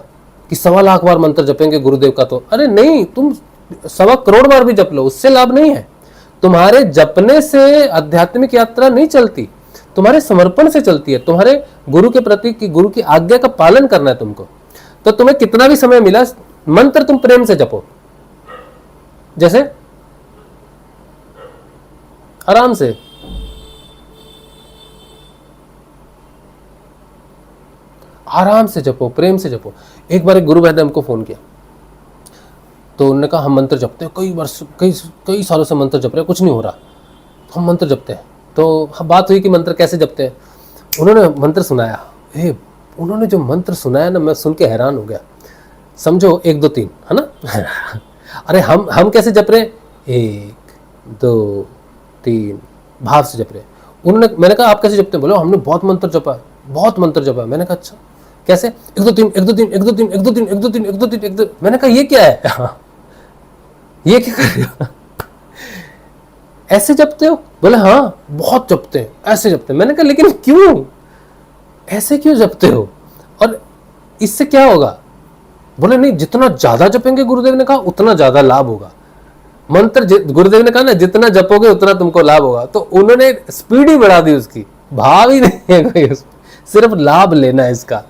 कि 1.25 लाख बार मंत्र जपेंगे गुरुदेव का। तो अरे नहीं, तुम 1.25 करोड़ बार भी जप लो, उससे लाभ नहीं है। तुम्हारे जपने से आध्यात्मिक यात्रा नहीं चलती, तुम्हारे समर्पण से चलती है, तुम्हारे गुरु के प्रति की, गुरु की आज्ञा का पालन करना है तुमको। तो तुम्हें कितना भी समय मिला, मंत्र तुम प्रेम से जपो, जैसे आराम से, आराम से जपो, प्रेम से जपो। एक बार एक गुरु भाई ने हमको फोन किया, तो उन्होंने कहा हम मंत्र जपते हैं, कई सालों से मंत्र जप रहे हैं, कुछ नहीं हो रहा, हम मंत्र जपते हैं। तो बात हुई कि मंत्र कैसे जपते हैं। उन्होंने मंत्र सुनाया, उन्होंने जो मंत्र सुनाया ना, मैं सुन के हैरान हो गया। समझो 1 2 3 है ना। अरे हम कैसे जप रहे हैं, 1 2 3 भाव से जप रहे हैं। उन्होंने, मैंने कहा आप कैसे जपते हैं? बोले हमने बहुत मंत्र जपा है, बहुत मंत्र जपा है। मैंने कहा अच्छा कैसे? 1 2 3 1 2 3 1 2 3 1 2 3 1 2 3 1 2 3 1 2। मैंने कहा ये क्या है? ये क्या कर रहे हो? ऐसे जपते हो? बोले हाँ बहुत जपते हैं, ऐसे जपते हैं। मैंने कहा लेकिन क्यों, ऐसे क्यों जपते हो और इससे क्या होगा? बोले नहीं, जितना ज्यादा जपेंगे गुरुदेव ने कहा उतना ज्यादा लाभ होगा। मंत्र गुरुदेव ने कहा ना जितना जपोगे उतना तुमको लाभ होगा, तो उन्होंने स्पीड ही बढ़ा दी उसकी, भाव ही नहीं है कोई उसमें, सिर्फ लाभ लेना है इसका।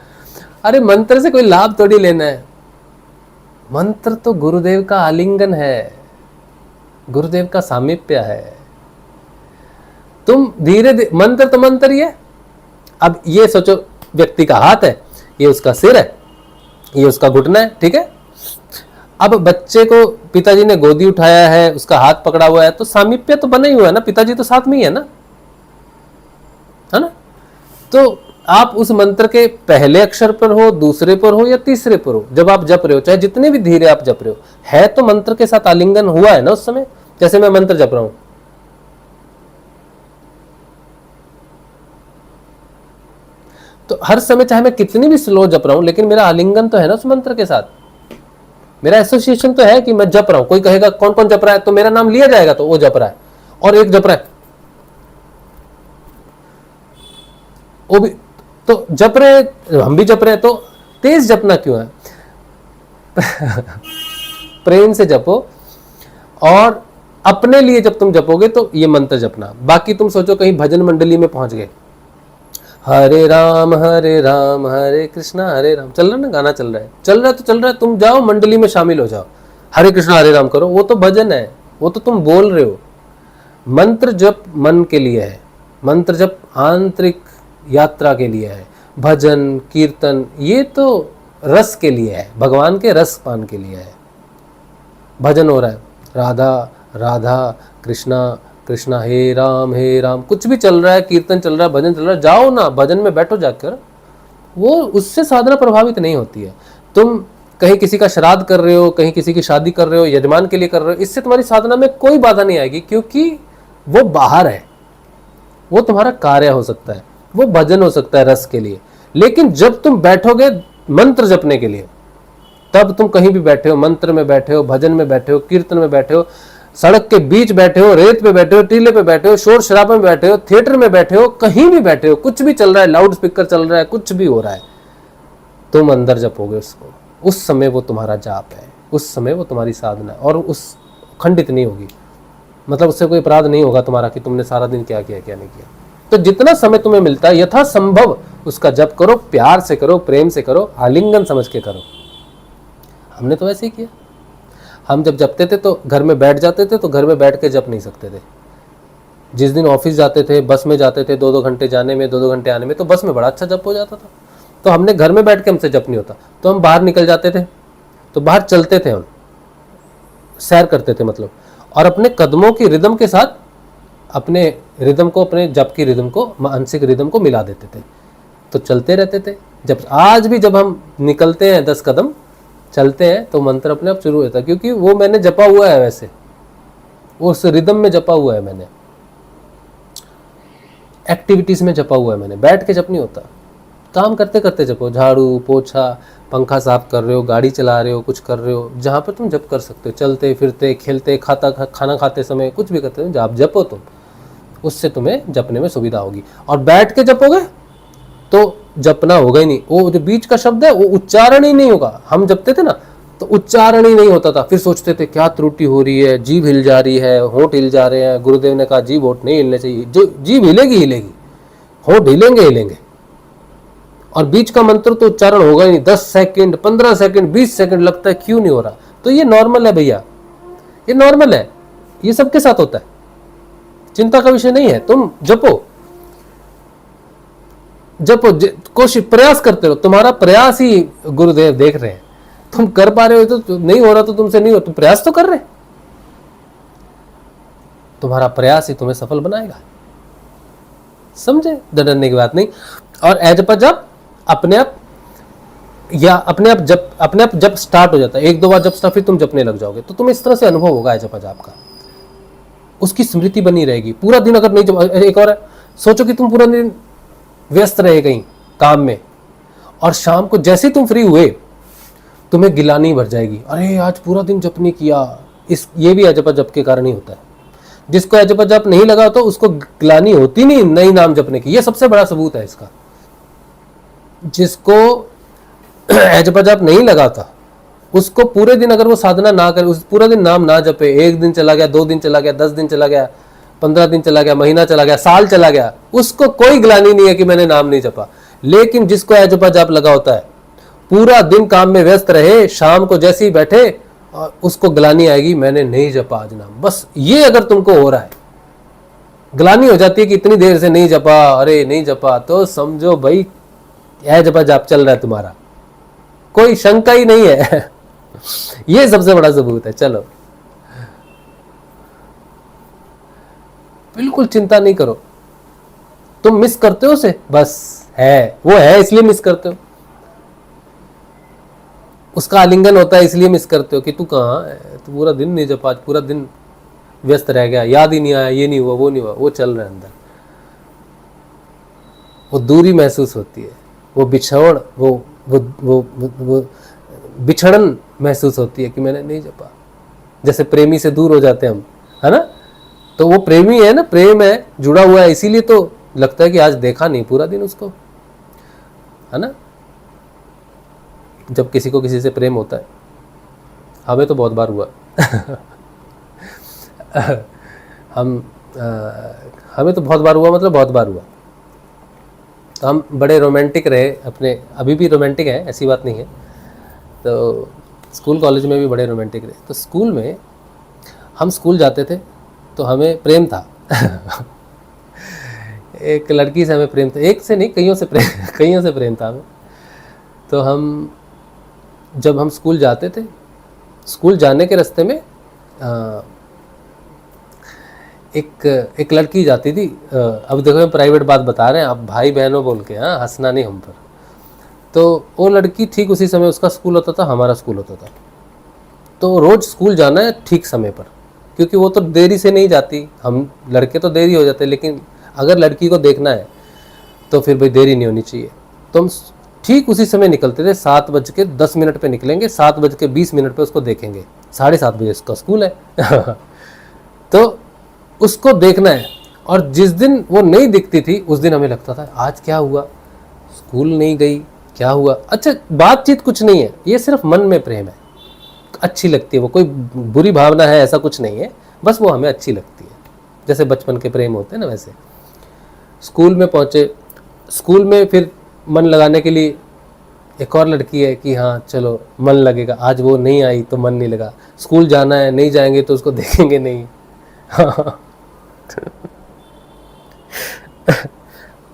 अरे मंत्र से कोई लाभ थोड़ी लेना है, मंत्र तो गुरुदेव का आलिंगन है, गुरुदेव का सामीप्य है। तुम धीरे धीरे, मंत्र तो मंत्र ही है। अब ये सोचो व्यक्ति का हाथ है, ये उसका सिर है, ये उसका घुटना है, ठीक है। अब बच्चे को पिताजी ने गोदी उठाया है, उसका हाथ पकड़ा हुआ है, तो सामीप्य तो बना ही हुआ है ना, पिताजी तो साथ में ही है ना, है ना। तो आप उस मंत्र के पहले अक्षर पर हो, दूसरे पर हो या तीसरे पर हो, जब आप जप रहे हो, चाहे जितने भी धीरे आप जप रहे हो, है तो मंत्र के साथ आलिंगन हुआ है ना उस समय। जैसे मैं मंत्र जप रहा हूं, तो हर समय चाहे मैं कितनी भी स्लो जप रहा हूं, लेकिन मेरा आलिंगन तो है ना उस मंत्र के साथ, मेरा एसोसिएशन तो है कि मैं जप रहा हूं। कोई कहेगा कौन कौन जप रहा है, तो मेरा नाम लिया जाएगा, तो वो जप रहा है। और एक जप रहा है, वो भी तो जप रहे, हम भी जप रहे हैं, तो तेज जपना क्यों है? प्रेम से जपो, और अपने लिए जब तुम जपोगे तो ये मंत्र जपना। बाकी तुम सोचो कहीं भजन मंडली में पहुंच गए, हरे राम हरे कृष्णा हरे राम चल रहा है ना, गाना चल रहा है, चल रहा है तो चल रहा है, तुम जाओ मंडली में शामिल हो जाओ, हरे कृष्णा हरे राम करो, वो तो भजन है, वो तो तुम बोल रहे हो। मंत्र जप मन के लिए है, मंत्र जप आंतरिक यात्रा के लिए है, भजन कीर्तन ये तो रस के लिए है, भगवान के रस पान के लिए है। भजन हो रहा है, राधा राधा कृष्णा कृष्णा हे राम, कुछ भी चल रहा है, कीर्तन चल रहा है, भजन चल रहा है, जाओ ना भजन में बैठो जाकर, वो उससे साधना प्रभावित नहीं होती है। तुम कहीं किसी का श्राद्ध कर रहे हो, कहीं किसी की शादी कर रहे हो, यजमान के लिए कर रहे हो, इससे तुम्हारी साधना में कोई बाधा नहीं आएगी, क्योंकि वो बाहर है, वो तुम्हारा कार्य हो सकता है, वो भजन हो सकता है रस के लिए। लेकिन जब तुम बैठोगे मंत्र जपने के लिए, तब तुम कहीं भी बैठे हो, मंत्र में बैठे हो, भजन में बैठे हो, कीर्तन में बैठे हो, सड़क के बीच बैठे हो, रेत पे बैठे हो, टीले पे बैठे हो, शोर शराबे में बैठे हो, थिएटर में बैठे हो, कहीं भी बैठे हो, कुछ भी चल रहा है, लाउड स्पीकर चल रहा है, कुछ भी हो रहा है, तुम अंदर जपोगे उसको, उस समय वो तुम्हारा जाप है, उस समय वो तुम्हारी साधना है, और उस खंडित नहीं होगी, मतलब उससे कोई अपराध नहीं होगा तुम्हारा कि तुमने सारा दिन क्या किया क्या नहीं किया। तो जितना समय तुम्हें मिलता है यथासंभव उसका जप करो, प्यार से करो, प्रेम से करो, आलिंगन समझ के करो। हमने तो ऐसे ही किया। हम जब जपते थे तो घर में बैठ जाते थे, तो घर में बैठ के जप नहीं सकते थे। जिस दिन ऑफिस जाते थे, बस में जाते थे, 2-2 घंटे जाने में, 2-2 घंटे आने में, तो बस में बड़ा अच्छा जप हो जाता था। तो हमने घर में बैठ के हमसे जप नहीं होता, तो हम बाहर निकल जाते थे, तो बाहर चलते थे, हम सैर करते थे मतलब, और अपने कदमों की रिदम के साथ अपने रिदम को, अपने जप की रिदम को, मानसिक रिदम को मिला देते थे, तो चलते रहते थे। जब आज भी जब हम निकलते हैं 10 कदम चलते हैं, तो मंत्र अपने आप शुरू होता है, क्योंकि वो मैंने जपा हुआ है, वैसे उस रिदम में जपा हुआ है, मैंने एक्टिविटीज में जपा हुआ है, मैंने बैठ के जप नहीं होता। काम करते करते जपो, झाड़ू पोछा, पंखा साफ कर रहे हो, गाड़ी चला रहे हो, कुछ कर रहे हो, जहाँ पर तुम जप कर सकते हो, चलते फिरते खेलते खाना खाते समय कुछ भी करते हो, जब आप जपो तुम, उससे तुम्हें जपने में सुविधा होगी। और बैठ के जपोगे तो जपना होगा ही नहीं, वो जो बीच का शब्द है वो उच्चारण ही नहीं होगा। हम जपते थे ना तो उच्चारण ही नहीं होता था, फिर सोचते थे क्या त्रुटि हो रही है, जीभ हिल जा रही है, होंठ हिल जा रहे हैं, गुरुदेव ने कहा जीभ होंठ नहीं हिलने चाहिए, जो जीभ हिलेगी हिलेगी, होंठ हिलेंगे हिलेंगे, और बीच का मंत्र तो उच्चारण होगा ही नहीं। 10 सेकंड 15 सेकंड 20 सेकंड लगता है, क्यों नहीं हो रहा? तो ये नॉर्मल है भैया, ये नॉर्मल है, ये सबके साथ होता है, चिंता का विषय नहीं है। तुम जपो जपो, कोशिश प्रयास करते रहो, तुम्हारा प्रयास ही गुरुदेव देख रहे हैं। तुम कर पा रहे हो तो नहीं हो रहा, तो तुमसे नहीं हो, तुम प्रयास तो कर रहे, तुम्हारा प्रयास ही तुम्हें सफल बनाएगा, समझे? डरने की बात नहीं। और एज जब अपने आप या अपने आप जब स्टार्ट हो जाता है, 1-2 बार जब फिर तुम जपने लग जाओगे, तो तुम्हें इस तरह से अनुभव होगा एज जाप का। उसकी स्मृति बनी रहेगी पूरा दिन। अगर नहीं जब एक और है, सोचो कि तुम पूरा दिन व्यस्त रहे कहीं काम में, और शाम को जैसे तुम फ्री हुए तुम्हें गिलानी भर जाएगी, अरे आज पूरा दिन जप नहीं किया। ये भी अजपा जप के कारण ही होता है। जिसको अजपा जप नहीं लगा तो उसको गिलानी होती नहीं नाम जपने की। ये सबसे बड़ा सबूत है इसका। जिसको अजपा जप नहीं लगा था उसको पूरे दिन अगर वो साधना ना करे, उस पूरा दिन नाम ना जपे, 1 दिन चला गया, 2 दिन चला गया, 10 दिन चला गया, 15 दिन चला गया, महीना चला गया, साल चला गया, उसको कोई ग्लानि नहीं है कि मैंने नाम नहीं जपा। लेकिन जिसको अजपा जाप लगा होता है, पूरा दिन काम में व्यस्त रहे, शाम को जैसे ही बैठे उसको ग्लानि आएगी, मैंने नहीं जपा आज नाम। बस ये अगर तुमको हो रहा है, ग्लानि हो जाती है कि इतनी देर से नहीं जपा, अरे नहीं जपा, तो समझो भाई अजपा जाप चल रहा है तुम्हारा, कोई शंका ही नहीं है। ये सबसे बड़ा सबूत है। चलो बिल्कुल चिंता नहीं करो, तुम मिस करते हो उसे, बस है वो है इसलिए मिस करते हो, उसका आलिंगन होता है इसलिए मिस करते हो कि तू कहाँ है, तू पूरा दिन नहीं जपा, आज पूरा दिन व्यस्त रह गया, याद ही नहीं आया, ये नहीं हुआ, वो नहीं हुआ, वो चल रहा है अंदर। वो दूरी महसूस होती है, वो बिछड़ वो बिछड़न महसूस होती है कि मैंने नहीं जपा। जैसे प्रेमी से दूर हो जाते हैं हम, है ना, तो वो प्रेमी है ना, प्रेम है, जुड़ा हुआ है, इसीलिए तो लगता है कि आज देखा नहीं पूरा दिन उसको, है ना। जब किसी को किसी से प्रेम होता है, हमें तो बहुत बार हुआ हमें तो बहुत बार हुआ, मतलब बहुत बार हुआ। तो हम बड़े रोमांटिक रहे अपने, अभी भी रोमांटिक है, ऐसी बात नहीं है। तो स्कूल कॉलेज में भी बड़े रोमांटिक रहे। तो स्कूल में हम स्कूल जाते थे तो हमें प्रेम था एक लड़की से हमें प्रेम था, एक से नहीं, कईयों से प्रेम था हमें। तो हम जब हम स्कूल जाते थे, स्कूल जाने के रास्ते में एक लड़की जाती थी। अब देखो हम प्राइवेट बात बता रहे हैं, आप भाई बहनों बोल के, हाँ, हंसना नहीं हम पर। तो वो लड़की ठीक उसी समय उसका स्कूल होता था, हमारा स्कूल होता था। तो रोज़ स्कूल जाना है ठीक समय पर, क्योंकि वो तो देरी से नहीं जाती, हम लड़के तो देरी हो जाते, लेकिन अगर लड़की को देखना है तो फिर भाई देरी नहीं होनी चाहिए। तो हम ठीक उसी समय निकलते थे, 7:10 पे निकलेंगे, 7:20 पे उसको देखेंगे, 7:30 बजे उसका स्कूल है तो उसको देखना है। और जिस दिन वो नहीं दिखती थी उस दिन हमें लगता था आज क्या हुआ, स्कूल नहीं गई, क्या हुआ। अच्छा, बातचीत कुछ नहीं है, ये सिर्फ मन में प्रेम है, अच्छी लगती है वो, कोई बुरी भावना है ऐसा कुछ नहीं है, बस वो हमें अच्छी लगती है, जैसे बचपन के प्रेम होते हैं ना वैसे। स्कूल में पहुँचे, स्कूल में फिर मन लगाने के लिए एक और लड़की है कि हाँ चलो मन लगेगा, आज वो नहीं आई तो मन नहीं लगा, स्कूल जाना है, नहीं जाएंगे तो उसको देखेंगे नहीं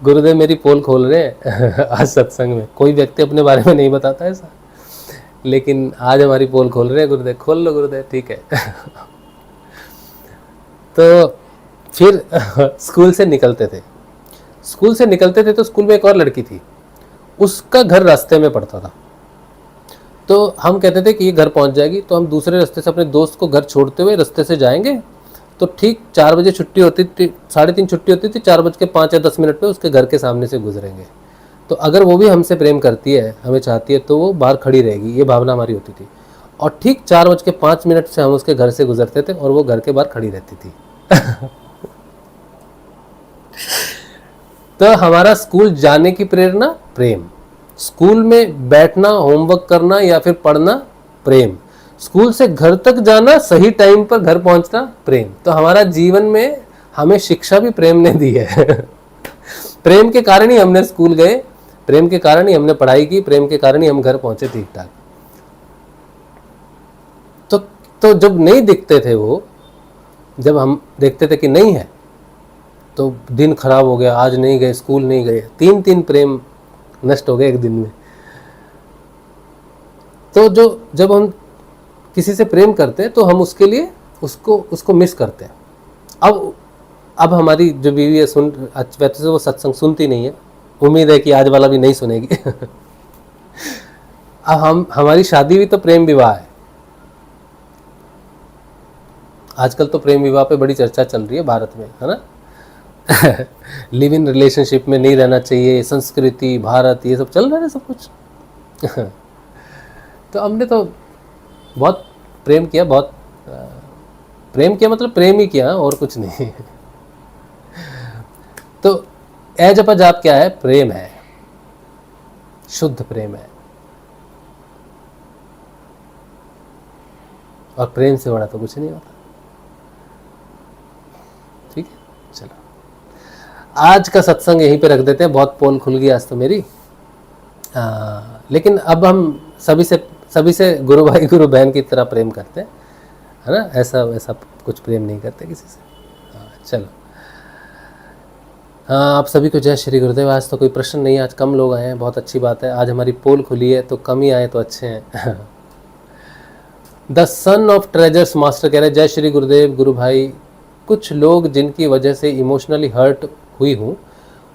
गुरुदेव मेरी पोल खोल रहे हैं आज सत्संग में, कोई व्यक्ति अपने बारे में नहीं बताता ऐसा, लेकिन आज हमारी पोल खोल रहे हैं गुरुदेव, खोल लो गुरुदेव, ठीक है तो फिर स्कूल से निकलते थे तो स्कूल में एक और लड़की थी, उसका घर रास्ते में पड़ता था। तो हम कहते थे कि ये घर पहुंच जाएगी, तो हम दूसरे रास्ते से अपने दोस्त को घर छोड़ते हुए रास्ते से जाएंगे। तो ठीक 4 बजे छुट्टी होती थी, 3:30 छुट्टी होती थी, 4:05 या 10 मिनट पे उसके घर के सामने से गुजरेंगे। तो अगर वो भी हमसे प्रेम करती है, हमें चाहती है, तो वो बाहर खड़ी रहेगी, ये भावना हमारी होती थी। और ठीक 4:05 से हम उसके घर से गुजरते थे और वो घर के बाहर खड़ी रहती थी तो हमारा स्कूल जाने की प्रेरणा प्रेम, स्कूल में बैठना, होमवर्क करना या फिर पढ़ना प्रेम, स्कूल से घर तक जाना, सही टाइम पर घर पहुंचना प्रेम। तो हमारा जीवन में हमें शिक्षा भी प्रेम ने दी है प्रेम के कारण ही हमने स्कूल गए, प्रेम के कारण ही हमने पढ़ाई की, प्रेम के कारण ही हम घर पहुंचे ठीक ठाक। तो जब नहीं दिखते थे वो, जब हम देखते थे कि नहीं है, तो दिन खराब हो गया, आज नहीं गए, स्कूल नहीं गए, 3 प्रेम नष्ट हो गए एक दिन में। तो जब हम किसी से प्रेम करते हैं तो हम उसके लिए उसको मिस करते हैं। अब हमारी जो बीवी है वैसे वो सत्संग सुनती नहीं है, उम्मीद है कि आज वाला भी नहीं सुनेगी अब हमारी शादी भी तो प्रेम विवाह है, आजकल तो प्रेम विवाह पे बड़ी चर्चा चल रही है भारत में, है ना। लिव इन रिलेशनशिप में नहीं रहना चाहिए, संस्कृति, भारत, ये सब चल रहा है सब कुछ। तो हमने तो बहुत प्रेम किया, बहुत प्रेम किया, मतलब प्रेम ही किया और कुछ नहीं। तो ए जपा जाप क्या है? प्रेम है, शुद्ध प्रेम है, और प्रेम से बड़ा तो कुछ नहीं होता। ठीक है, चलो आज का सत्संग यहीं पे रख देते हैं। बहुत पोल खुल गई आज तो मेरी। लेकिन अब हम सभी से गुरु भाई गुरु बहन की तरह प्रेम करते हैं, है ना। ऐसा वैसा कुछ प्रेम नहीं करते किसी से। चलो, हाँ, आप सभी को जय श्री गुरुदेव। आज तो कोई प्रश्न नहीं है, आज कम लोग आए हैं, बहुत अच्छी बात है। आज हमारी पोल खुली है तो कम ही आए तो अच्छे हैं। The son of treasures master कह रहे हैं, जय श्री गुरुदेव गुरु भाई। कुछ लोग जिनकी वजह से इमोशनली हर्ट हुई हूँ,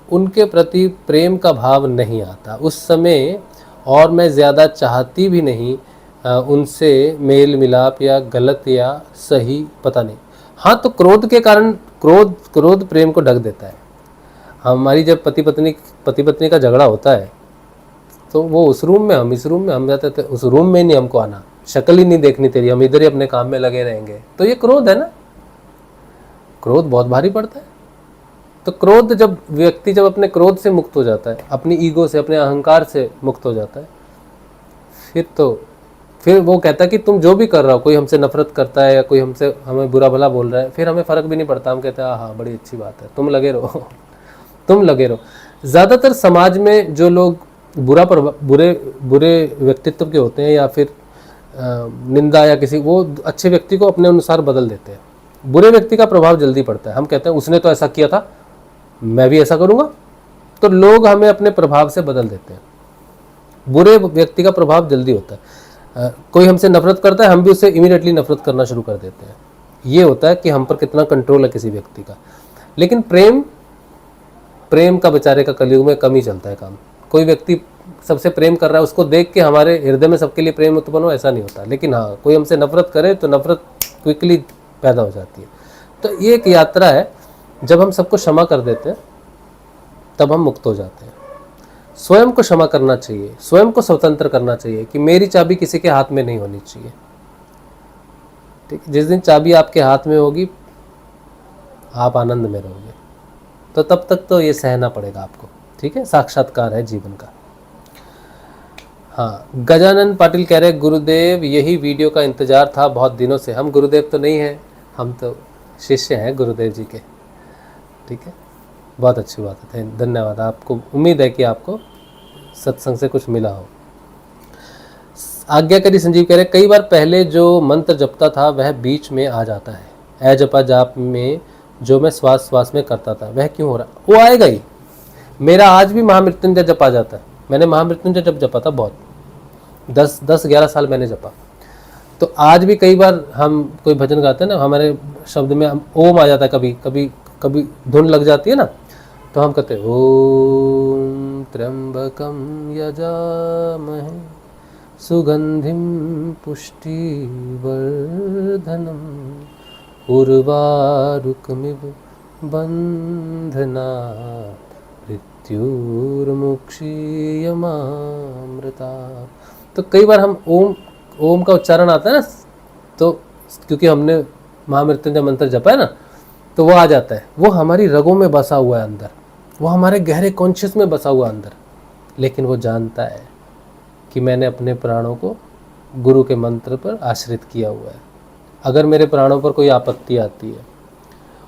उनके प्रति प्रेम का भाव नहीं आता उस समय, और मैं ज़्यादा चाहती भी नहीं उनसे मेल मिलाप, या गलत या सही पता नहीं। हाँ, तो क्रोध के कारण क्रोध प्रेम को ढक देता है। हमारी जब पति पत्नी का झगड़ा होता है तो वो उस रूम में, हम इस रूम में, हम जाते थे उस रूम में नहीं हमको आना, शक्ल ही नहीं देखनी तेरी, हम इधर ही अपने काम में लगे रहेंगे। तो ये क्रोध है ना, क्रोध बहुत भारी पड़ता है। तो क्रोध व्यक्ति जब अपने क्रोध से मुक्त हो जाता है, अपनी ईगो से, अपने अहंकार से मुक्त हो जाता है, फिर वो कहता है कि तुम जो भी कर रहा हो, कोई हमसे नफरत करता है या कोई हमें बुरा भला बोल रहा है, फिर हमें फ़र्क भी नहीं पड़ता। हम कहते हैं हाँ, बड़ी अच्छी बात है, तुम लगे रहो। तुम लगे रहो। ज़्यादातर समाज में जो लोग बुरे व्यक्तित्व के होते हैं, या फिर निंदा या किसी, वो अच्छे व्यक्ति को अपने अनुसार बदल देते हैं। बुरे व्यक्ति का प्रभाव जल्दी पड़ता है। हम कहते हैं उसने तो ऐसा किया था, मैं भी ऐसा करूँगा, तो लोग हमें अपने प्रभाव से बदल देते हैं। बुरे व्यक्ति का प्रभाव जल्दी होता है। कोई हमसे नफरत करता है, हम भी उससे इमीडिएटली नफरत करना शुरू कर देते हैं। ये होता है कि हम पर कितना कंट्रोल है किसी व्यक्ति का। लेकिन प्रेम का बेचारे का कलयुग में कम ही चलता है काम। कोई व्यक्ति सबसे प्रेम कर रहा है, उसको देख के हमारे हृदय में सबके लिए प्रेम उत्पन्न हो, ऐसा नहीं होता। लेकिन हाँ, कोई हमसे नफरत करे तो नफरत क्विकली पैदा हो जाती है। तो ये एक यात्रा है, जब हम सबको क्षमा कर देते हैं तब हम मुक्त हो जाते हैं। स्वयं को क्षमा करना चाहिए, स्वयं को स्वतंत्र करना चाहिए कि मेरी चाबी किसी के हाथ में नहीं होनी चाहिए। ठीक, जिस दिन चाबी आपके हाथ में होगी, आप आनंद में रहोगे। तो तब तक तो ये सहना पड़ेगा आपको। ठीक है, साक्षात्कार है जीवन का। हाँ, गजानन पाटिल कह रहे, गुरुदेव यही वीडियो का इंतजार था बहुत दिनों से। हम गुरुदेव तो नहीं हैं, हम तो शिष्य हैं गुरुदेव जी के। ठीक है, बहुत अच्छी बात है, धन्यवाद आपको। उम्मीद है कि आपको सत्संग से कुछ मिला हो। आज्ञाकारी संजीव कह रहे, कई बार पहले जो मंत्र जपता था वह बीच में आ जाता है। ए जपा जाप में जो मैं श्वास में करता था वह क्यों हो रहा? वो आएगा ही। मेरा आज भी महामृत्युंजय जप आ जाता है। मैंने महामृत्युंजय जप जपा था बहुत, 10-11 साल मैंने जपा। तो आज भी कई बार हम कोई भजन गाते हैं ना, हमारे शब्द में ओम आ जाता है, कभी धुन लग जाती है ना, तो हम कहते हैं ओम त्र्यंबकम यजामहे सुगंधिम पुष्टिवर्धनम उर्वारुकमिव बंधनात् मृत्युर्मुक्षीयमामृता। तो कई बार हम ओम का उच्चारण आता है ना, तो क्योंकि हमने महामृत्युंजय मंत्र जपा है ना, तो वो आ जाता है। वो हमारी रगों में बसा हुआ है अंदर, वो हमारे गहरे कॉन्शियस में बसा हुआ अंदर। लेकिन वो जानता है कि मैंने अपने प्राणों को गुरु के मंत्र पर आश्रित किया हुआ है। अगर मेरे प्राणों पर कोई आपत्ति आती है,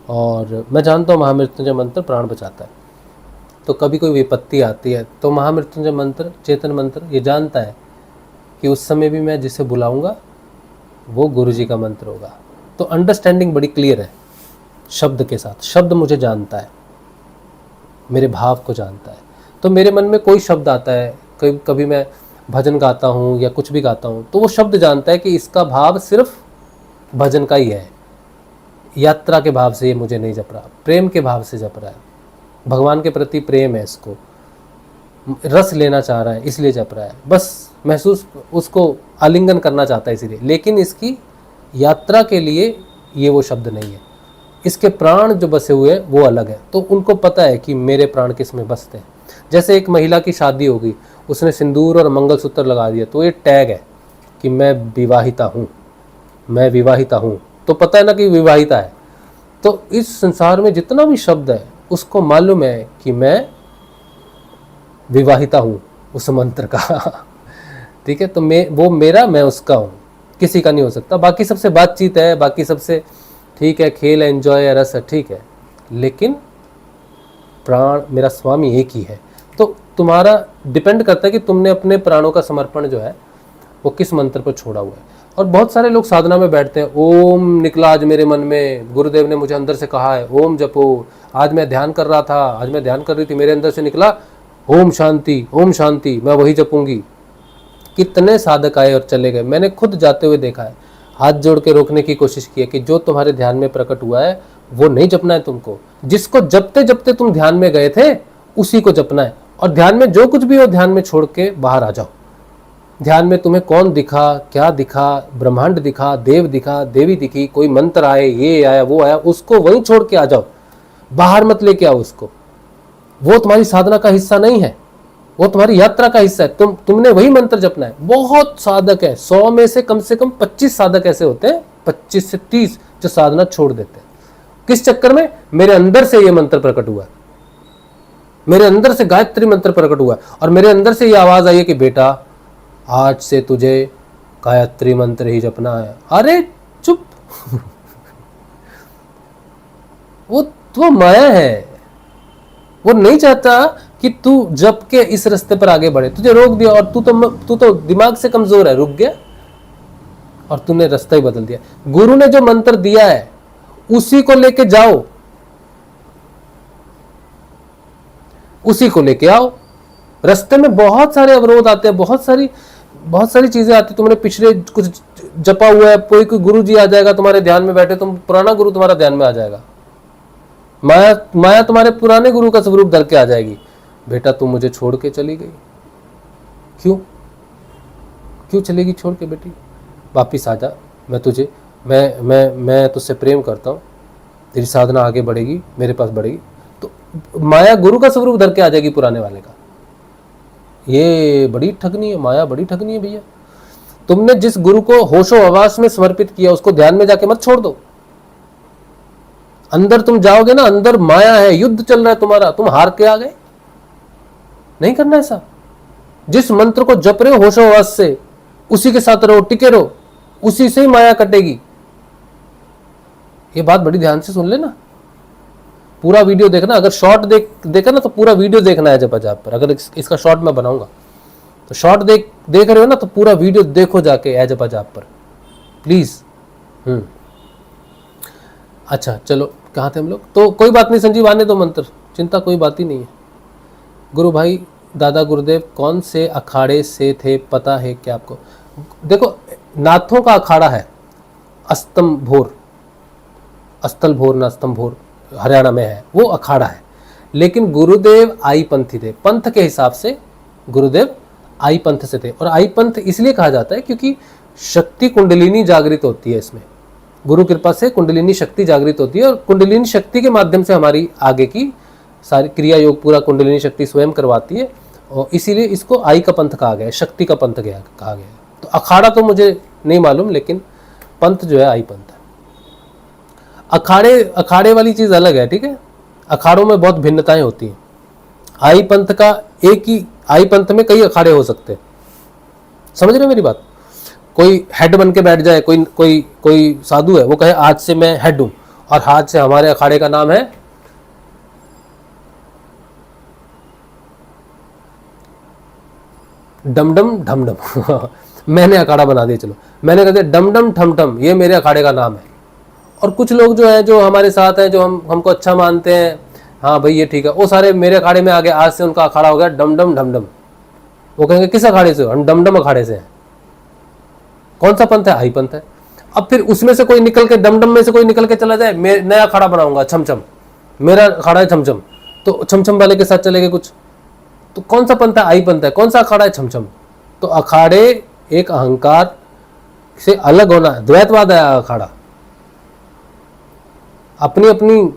और मैं जानता हूँ महामृत्युंजय मंत्र प्राण बचाता है, तो कभी कोई विपत्ति आती है तो महामृत्युंजय मंत्र, चेतन मंत्र, ये जानता है कि उस समय भी मैं जिसे बुलाऊंगा वो गुरु जी का मंत्र होगा। तो अंडरस्टैंडिंग बड़ी क्लियर है शब्द के साथ। शब्द मुझे जानता है, मेरे भाव को जानता है। तो मेरे मन में कोई शब्द आता है, कभी मैं भजन गाता हूँ या कुछ भी गाता हूँ, तो वो शब्द जानता है कि इसका भाव सिर्फ भजन का ही है, यात्रा के भाव से ये मुझे नहीं जप रहा, प्रेम के भाव से जप रहा है, भगवान के प्रति प्रेम है, इसको रस लेना चाह रहा है इसलिए जप रहा है, बस महसूस उसको आलिंगन करना चाहता है इसीलिए। लेकिन इसकी यात्रा के लिए ये वो शब्द नहीं है। इसके प्राण जो बसे हुए हैं वो अलग है। तो उनको पता है कि मेरे प्राण किस में बसते हैं। जैसे एक महिला की शादी होगी, उसने सिंदूर और मंगलसूत्र लगा दिया, तो ये टैग है कि मैं विवाहिता हूँ, मैं विवाहिता हूँ, तो पता है ना कि विवाहिता है। तो इस संसार में जितना भी शब्द है उसको मालूम है कि मैं विवाहिता हूँ उस मंत्र का। ठीक है, तो वो मेरा, मैं उसका हूँ, किसी का नहीं हो सकता। बाकी सबसे बातचीत है, बाकी सबसे ठीक है, खेल है, एंजॉय है, रस है, ठीक है, लेकिन प्राण मेरा स्वामी एक ही है। तो तुम्हारा डिपेंड करता है कि तुमने अपने प्राणों का समर्पण जो है वो किस मंत्र पर छोड़ा हुआ है। और बहुत सारे लोग साधना में बैठते हैं, ओम निकला आज मेरे मन में, गुरुदेव ने मुझे अंदर से कहा है ओम जपो, आज मैं ध्यान कर रहा था, आज मैं ध्यान कर रही थी, मेरे अंदर से निकला ओम शांति, मैं वही जपूंगी। कितने साधक आए और चले गए, मैंने खुद जाते हुए देखा है, हाथ जोड़ के रोकने की कोशिश की है कि जो तुम्हारे ध्यान में प्रकट हुआ है वो नहीं जपना है तुमको। जिसको जपते जपते तुम ध्यान में गए थे उसी को जपना है। और ध्यान में जो कुछ भी हो ध्यान में छोड़ के बाहर आ जाओ। ध्यान में तुम्हें कौन दिखा, क्या दिखा, ब्रह्मांड दिखा, देव दिखा, देवी दिखी, कोई मंत्र आए, ये आया वो आया, उसको वहीं छोड़ के आ जाओ, बाहर मत लेके आओ उसको। वो तुम्हारी साधना का हिस्सा नहीं है, वो तुम्हारी यात्रा का हिस्सा है। तुमने वही मंत्र जपना है। बहुत साधक है, 100 में से कम 25 साधक ऐसे होते हैं, 25 से 30 जो साधना छोड़ देते हैं। किस चक्कर में? मेरे अंदर से ये मंत्र प्रकट हुआ है, मेरे अंदर से गायत्री मंत्र प्रकट हुआ है, और मेरे अंदर से ये आवाज आई है कि बेटा आज से तुझे गायत्री मंत्र ही जपना है। अरे चुप। वो माया है, वो नहीं चाहता कि तू जप के इस रास्ते पर आगे बढ़े। तुझे रोक दिया और तू तो दिमाग से कमजोर है, रुक गया और तूने रास्ता ही बदल दिया। गुरु ने जो मंत्र दिया है उसी को लेके जाओ, उसी को लेके आओ। रास्ते में बहुत सारे अवरोध आते हैं, बहुत सारी चीजें आती। तुमने पिछले कुछ जपा हुआ है, कोई गुरु जी आ जाएगा तुम्हारे ध्यान में बैठे, तुम पुराना गुरु तुम्हारा ध्यान में आ जाएगा, माया तुम्हारे पुराने गुरु का स्वरूप धर के आ जाएगी। बेटा तू मुझे छोड़ के चली गई, क्यों चलेगी छोड़ के बेटी? वापिस आ जा, मैं तुझसे प्रेम करता हूँ, तेरी साधना आगे बढ़ेगी, मेरे पास बढ़ेगी। तो माया गुरु का स्वरूप धर के आ जाएगी पुराने वाले का। ये बड़ी ठगनी है, माया बड़ी ठगनी है भैया। तुमने जिस गुरु को होशो हवास में समर्पित किया उसको ध्यान में जाके मत छोड़ दो। अंदर तुम जाओगे ना, अंदर माया है, युद्ध चल रहा है तुम्हारा, तुम हार के आ गए। नहीं करना ऐसा। जिस मंत्र को जप रहे हो होशोहवास से, उसी के साथ रहो, टिके रहो, उसी से ही माया कटेगी। ये बात बड़ी ध्यान से सुन लेना, पूरा वीडियो देखना। अगर शॉर्ट देखा ना तो पूरा वीडियो देखना है जब जाप पर। अगर इसका शॉर्ट मैं बनाऊंगा तो शॉर्ट देख रहे हो ना तो पूरा वीडियो देखो जाके एजपा जाप पर प्लीज। अच्छा चलो, कहाँ थे हम लोग? तो कोई बात नहीं संजीव, आने दो मंत्र, चिंता कोई बात ही नहीं है। गुरु भाई दादा गुरुदेव कौन से अखाड़े से थे, पता है क्या आपको? देखो नाथों का अखाड़ा है अस्तंभोर, अस्तलभोर ना अस्तंभोर, हरियाणा में है, वो अखाड़ा है। लेकिन गुरुदेव आई पंथी थे, पंथ के हिसाब से गुरुदेव आई पंथ से थे। और आई पंथ इसलिए कहा जाता है क्योंकि शक्ति कुंडलिनी जागृत होती है इसमें, गुरु कृपा से कुंडलिनी शक्ति जागृत होती है, और कुंडलिनी शक्ति के माध्यम से हमारी आगे की सारी क्रिया योग पूरा कुंडलिनी शक्ति स्वयं करवाती है, और इसीलिए इसको आई का पंथ कहा गया है, शक्ति का पंथ कहा गया है। तो अखाड़ा तो मुझे नहीं मालूम, लेकिन पंथ जो है आई पंथ है। अखाड़े वाली चीज अलग है, ठीक है। अखाड़ों में बहुत भिन्नताएं होती हैं। आई पंथ का एक ही, आई पंथ में कई अखाड़े हो सकते हैं, समझ रहे हो मेरी बात? कोई हेड बन के बैठ जाए, कोई साधु है, वो कहे आज से मैं हेड हूं, और आज से हमारे अखाड़े का नाम है डमडम ढमडम। मैंने अखाड़ा बना दिया, चलो मैंने कह दिया डमडम ठमठम, ये मेरे अखाड़े का नाम है। और कुछ लोग जो है, जो हमारे साथ हैं, जो हमको अच्छा मानते हैं, हाँ भाई ये ठीक है, वो सारे मेरे अखाड़े में आ गए, आज से उनका अखाड़ा हो गया डमडम ढमडम। वो कहेंगे किस अखाड़े से हो? हम डमडम अखाड़े से हैं। कौन सा पंथ है? आई पंथ है। अब फिर उसमें से कोई निकल के, डमडम में से कोई निकल के चला जाए, मैं नया अखाड़ा बनाऊंगा छमछम, मेरा अखाड़ा है छमछम, तो छमछम वाले के साथ चलेंगे कुछ, तो कौन सा पंथ है? आई पंथ है। कौन सा अखाड़ा है? छमछम। तो अखाड़े एक अहंकार से अलग होना है, द्वैतवाद है अखाड़ा। अपनी अपनी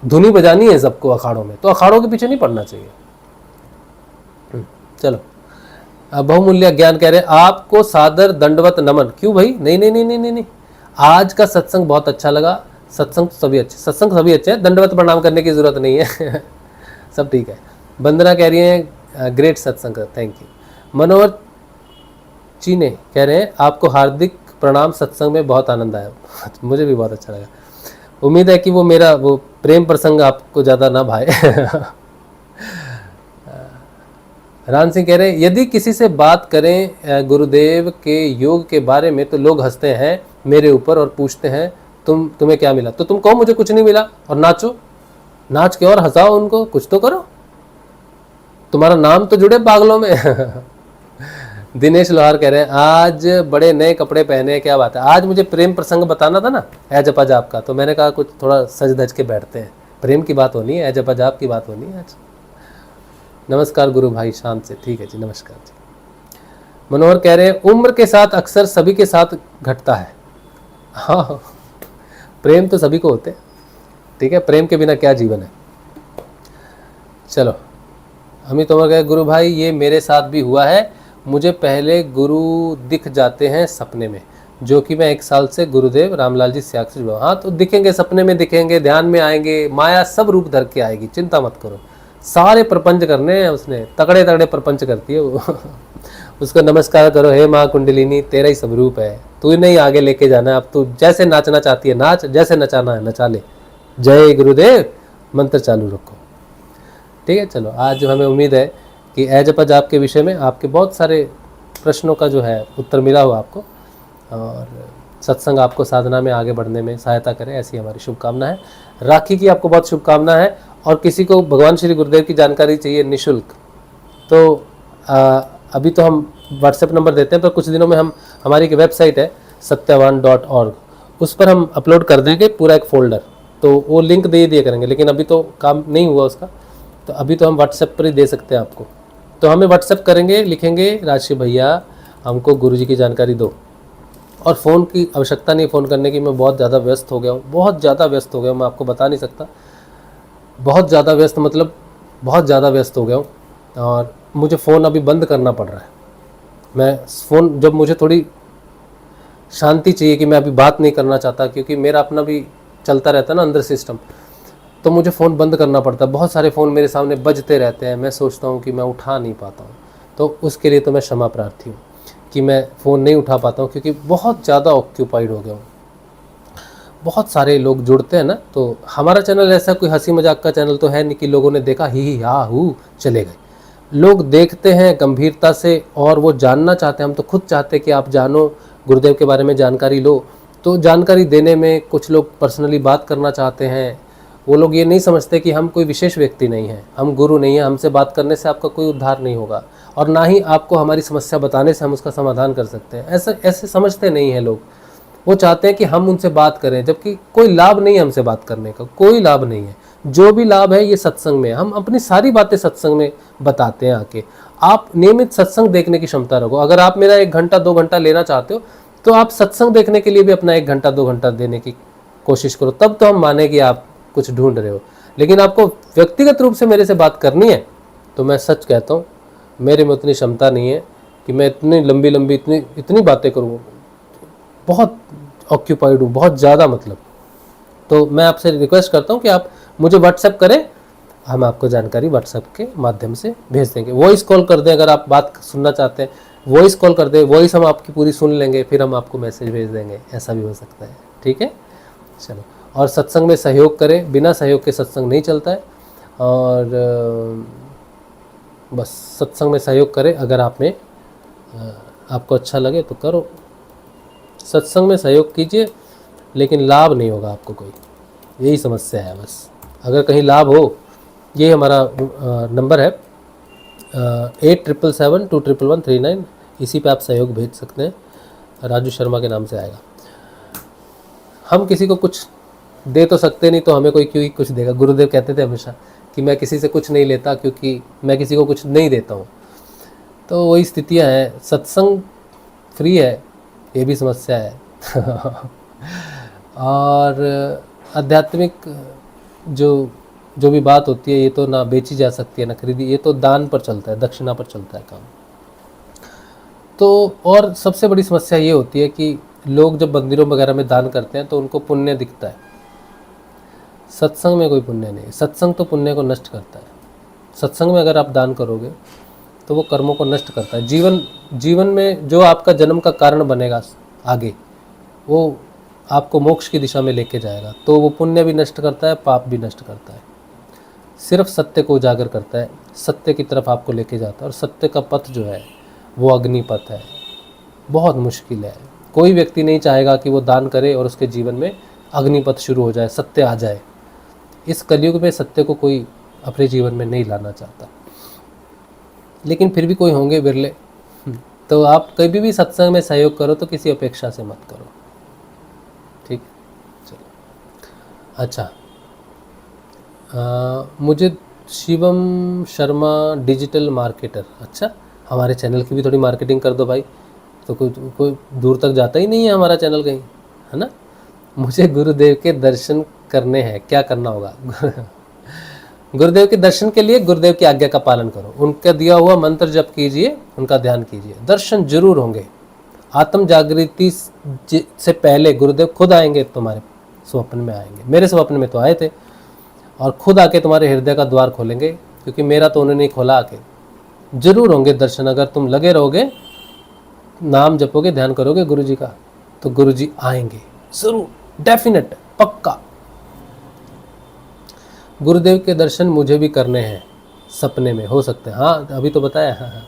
धुनी बजानी है सबको अखाड़ों में, तो अखाड़ों के पीछे नहीं पड़ना चाहिए। चलो, बहुमूल्य ज्ञान कह रहे हैं आपको सादर दंडवत नमन। क्यों भाई? नहीं नहीं नहीं नहीं नहीं नहीं, आज का सत्संग बहुत अच्छा लगा। सत्संग सभी अच्छे हैं, दंडवत प्रणाम करने की जरूरत नहीं है सब ठीक है। वंदना कह रही है ग्रेट सत्संग, थैंक यू। मनोहर चीने कह रहे हैं आपको हार्दिक प्रणाम, सत्संग में बहुत आनंद आया मुझे भी बहुत अच्छा लगा। उम्मीद है कि वो मेरा वो प्रेम प्रसंग आपको ज़्यादा ना भाए राम सिंह कह रहे हैं यदि किसी से बात करें गुरुदेव के योग के बारे में तो लोग हंसते हैं मेरे ऊपर और पूछते हैं तुम्हें क्या मिला। तो तुम कहो मुझे कुछ नहीं मिला और नाचो, नाच के और हंसाओ उनको, कुछ तो करो, तुम्हारा नाम तो जुड़े पागलों में दिनेश लोहार कह रहे हैं आज बड़े नए कपड़े पहने, क्या बात है। आज मुझे प्रेम प्रसंग बताना था ना जपा जाप का, तो मैंने कहा कुछ थोड़ा सज धज के बैठते हैं, प्रेम की बात होनी है, जपा जाप की बात होनी है आज। नमस्कार गुरु भाई, शांत से, ठीक है जी, नमस्कार जी। मनोहर कह रहे हैं उम्र के साथ अक्सर सभी के साथ घटता है। हाँ, प्रेम तो सभी को होते हैं, ठीक है, प्रेम के बिना क्या जीवन है। चलो, अमित तोमर कहे गुरु भाई ये मेरे साथ भी हुआ है, मुझे पहले गुरु दिख जाते हैं सपने में, जो कि मैं 1 साल से गुरुदेव रामलाल जी स्याग से जुड़ा। हाँ, तो दिखेंगे, सपने में दिखेंगे, ध्यान में आएंगे, माया सब रूप धर के आएगी, चिंता मत करो। सारे प्रपंच करने हैं उसने, तगड़े तगड़े प्रपंच करती है वो उसको नमस्कार करो, हे माँ कुंडलिनी तेरा ही सब रूप है, तू ही नहीं आगे लेके जाना है, अब तू जैसे नाचना चाहती है नाच, जैसे नचाना है नचा ले, जय गुरुदेव, मंत्र चालू रखो, ठीक है। चलो, आज हमें उम्मीद है कि जपा जाप के विषय में आपके बहुत सारे प्रश्नों का जो है उत्तर मिला हो आपको, और सत्संग आपको साधना में आगे बढ़ने में सहायता करे, ऐसी हमारी शुभकामना है। राखी की आपको बहुत शुभकामना है। और किसी को भगवान श्री गुरुदेव की जानकारी चाहिए निःशुल्क, तो अभी तो हम व्हाट्सएप नंबर देते हैं, पर कुछ दिनों में हम, हमारी एक वेबसाइट है satyavan.org, उस पर हम अपलोड कर देंगे पूरा एक फोल्डर, तो वो लिंक दे दिया करेंगे, लेकिन अभी तो काम नहीं हुआ उसका, तो अभी तो हम व्हाट्सएप पर ही दे सकते हैं आपको। तो हमें व्हाट्सएप करेंगे, लिखेंगे राजश्री भैया हमको गुरुजी की जानकारी दो, और फ़ोन की आवश्यकता नहीं फ़ोन करने की, मैं बहुत ज़्यादा व्यस्त हो गया हूँ, बहुत ज़्यादा व्यस्त हो गया हूँ, मैं आपको बता नहीं सकता, बहुत ज़्यादा व्यस्त, मतलब बहुत ज़्यादा व्यस्त हो गया हूँ, और मुझे फ़ोन अभी बंद करना पड़ रहा है। मैं फ़ोन, जब मुझे थोड़ी शांति चाहिए कि मैं अभी बात नहीं करना चाहता, क्योंकि मेरा अपना भी चलता रहता है ना अंदर सिस्टम, तो मुझे फ़ोन बंद करना पड़ता है। बहुत सारे फ़ोन मेरे सामने बजते रहते हैं, मैं सोचता हूँ कि मैं उठा नहीं पाता हूँ, तो उसके लिए तो मैं क्षमा प्रार्थी हूँ कि मैं फ़ोन नहीं उठा पाता हूँ, क्योंकि बहुत ज़्यादा ऑक्यूपाइड हो गया हूँ। बहुत सारे लोग जुड़ते हैं ना, तो हमारा चैनल ऐसा कोई हंसी मजाक का चैनल तो है नहीं कि लोगों ने देखा ही हा हू चले गए। लोग देखते हैं गंभीरता से, और वो जानना चाहते हैं, हम तो खुद चाहते हैं कि आप जानो, गुरुदेव के बारे में जानकारी लो। तो जानकारी देने में कुछ लोग पर्सनली बात करना चाहते हैं, वो लोग ये नहीं समझते कि हम कोई विशेष व्यक्ति नहीं हैं, हम गुरु नहीं हैं, हमसे बात करने से आपका कोई उद्धार नहीं होगा, और ना ही आपको हमारी समस्या बताने से हम उसका समाधान कर सकते हैं। ऐसे समझते नहीं हैं लोग। वो चाहते हैं कि हम उनसे बात करें, जबकि कोई लाभ नहीं है हमसे बात करने का, कोई लाभ नहीं है। जो भी लाभ है ये सत्संग में, हम अपनी सारी बातें सत्संग में बताते हैं आके। आप नियमित सत्संग देखने की क्षमता रखो। अगर आप मेरा 1 घंटा 2 घंटा लेना चाहते हो, तो आप सत्संग देखने के लिए भी अपना 1 घंटा 2 घंटा देने की कोशिश करो, तब तो हम माने कि आप कुछ ढूंढ रहे हो। लेकिन आपको व्यक्तिगत रूप से मेरे से बात करनी है, तो मैं सच कहता हूँ, मेरे में उतनी क्षमता नहीं है कि मैं इतनी लंबी लंबी इतनी बातें करूँ। बहुत ऑक्यूपाइड हूँ, बहुत ज़्यादा, मतलब। तो मैं आपसे रिक्वेस्ट करता हूँ कि आप मुझे व्हाट्सएप करें, हम आपको जानकारी व्हाट्सएप के माध्यम से भेज देंगे। वॉइस कॉल कर दें, अगर आप बात सुनना चाहते हैं वॉइस कॉल कर दें, वॉइस हम आपकी पूरी सुन लेंगे, फिर हम आपको मैसेज भेज देंगे, ऐसा भी हो सकता है, ठीक है। चलो, और सत्संग में सहयोग करें, बिना सहयोग के सत्संग नहीं चलता है, और बस सत्संग में सहयोग करें। अगर आपको अच्छा लगे तो करो, सत्संग में सहयोग कीजिए, लेकिन लाभ नहीं होगा आपको कोई, यही समस्या है बस। अगर कहीं लाभ हो, ये हमारा नंबर है 8777211139, इसी पे आप सहयोग भेज सकते हैं, राजू शर्मा के नाम से आएगा। हम किसी को कुछ दे तो सकते नहीं, तो हमें कोई क्यों ही कुछ देगा। गुरुदेव कहते थे हमेशा कि मैं किसी से कुछ नहीं लेता, क्योंकि मैं किसी को कुछ नहीं देता हूँ। तो वही स्थितियाँ हैं। सत्संग फ्री है, ये भी समस्या है और आध्यात्मिक जो जो भी बात होती है, ये तो ना बेची जा सकती है ना खरीदी, ये तो दान पर चलता है, दक्षिणा पर चलता है काम। तो और सबसे बड़ी समस्या ये होती है कि लोग जब मंदिरों वगैरह में दान करते हैं तो उनको पुण्य दिखता है, सत्संग में कोई पुण्य नहीं। सत्संग तो पुण्य को नष्ट करता है। सत्संग में अगर आप दान करोगे तो वो कर्मों को नष्ट करता है। जीवन में जो आपका जन्म का कारण बनेगा आगे, वो आपको मोक्ष की दिशा में लेके जाएगा। तो वो पुण्य भी नष्ट करता है, पाप भी नष्ट करता है। सिर्फ सत्य को उजागर करता है, सत्य की तरफ आपको लेके जाता है। और सत्य का पथ जो है वो अग्निपथ है, बहुत मुश्किल है। कोई व्यक्ति नहीं चाहेगा कि वो दान करे और उसके जीवन में अग्निपथ शुरू हो जाए, सत्य आ जाए। इस कलयुग में सत्य को कोई अपने जीवन में नहीं लाना चाहता, लेकिन फिर भी कोई होंगे बिरले। तो आप कभी भी सत्संग में सहयोग करो तो किसी अपेक्षा से मत करो, ठीक। चलो, अच्छा, मुझे शिवम शर्मा डिजिटल मार्केटर, अच्छा, हमारे चैनल की भी थोड़ी मार्केटिंग कर दो भाई। तो कोई दूर तक जाता ही नहीं है हमारा चैनल कहीं, है ना। मुझे गुरुदेव के दर्शन करने हैं, क्या करना होगा? गुरुदेव के दर्शन के लिए गुरुदेव की आज्ञा का पालन करो, उनका दिया हुआ मंत्र जप कीजिए, उनका ध्यान कीजिए, दर्शन जरूर होंगे। आत्म जागृति से पहले गुरुदेव खुद आएंगे, तुम्हारे स्वप्न में आएंगे। मेरे स्वप्न में तो आए थे, और खुद आके तुम्हारे हृदय का द्वार खोलेंगे, क्योंकि मेरा तो उन्होंने नहीं खोला। आके जरूर होंगे दर्शन, अगर तुम लगे रहोगे, नाम जपोगे, ध्यान करोगे गुरु जी का, तो गुरु जी आएंगे जरूर, डेफिनेट, पक्का। गुरुदेव के दर्शन मुझे भी करने हैं, सपने में हो सकते हैं। हाँ, अभी तो बताया। हाँ।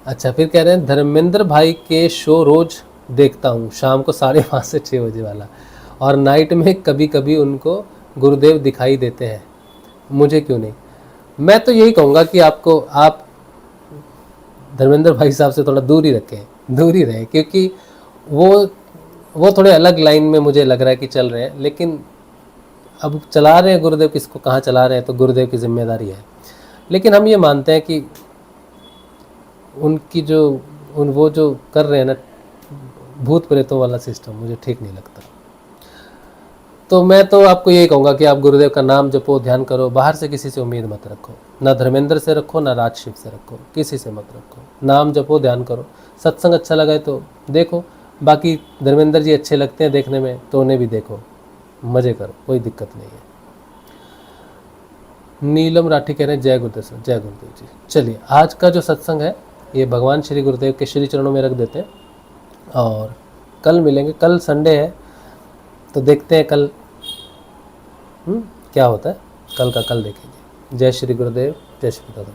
अच्छा, फिर कह रहे हैं धर्मेंद्र भाई के शो रोज देखता हूँ, शाम को 5:30 से 6 बजे वाला, और नाइट में कभी कभी उनको गुरुदेव दिखाई देते हैं, मुझे क्यों नहीं? मैं तो यही कहूँगा कि आप धर्मेंद्र भाई साहब से थोड़ा दूर ही रहे, क्योंकि वो थोड़े अलग लाइन में मुझे लग रहा है कि चल रहे हैं। लेकिन अब चला रहे हैं गुरुदेव, किसको कहाँ चला रहे हैं तो गुरुदेव की जिम्मेदारी है। लेकिन हम ये मानते हैं कि उनकी वो जो कर रहे हैं ना, भूत प्रेतों वाला सिस्टम, मुझे ठीक नहीं लगता। तो मैं तो आपको यही कहूँगा कि आप गुरुदेव का नाम जपो, ध्यान करो, बाहर से किसी से उम्मीद मत रखो, ना धर्मेंद्र से रखो, ना राजशिव से रखो, किसी से मत रखो। नाम जपो, ध्यान करो, सत्संग अच्छा लगा तो देखो, बाकी धर्मेंद्र जी अच्छे लगते हैं देखने में तो उन्हें भी देखो, मज़े करो, कोई दिक्कत नहीं है। नीलम राठी कह रहे हैं जय गुरुदेव सर, जय गुरुदेव जी। चलिए, आज का जो सत्संग है ये भगवान श्री गुरुदेव के श्री चरणों में रख देते हैं, और कल मिलेंगे। कल संडे है तो देखते हैं कल क्या होता है, कल का कल देखेंगे। जय श्री गुरुदेव, जय श्री दादा।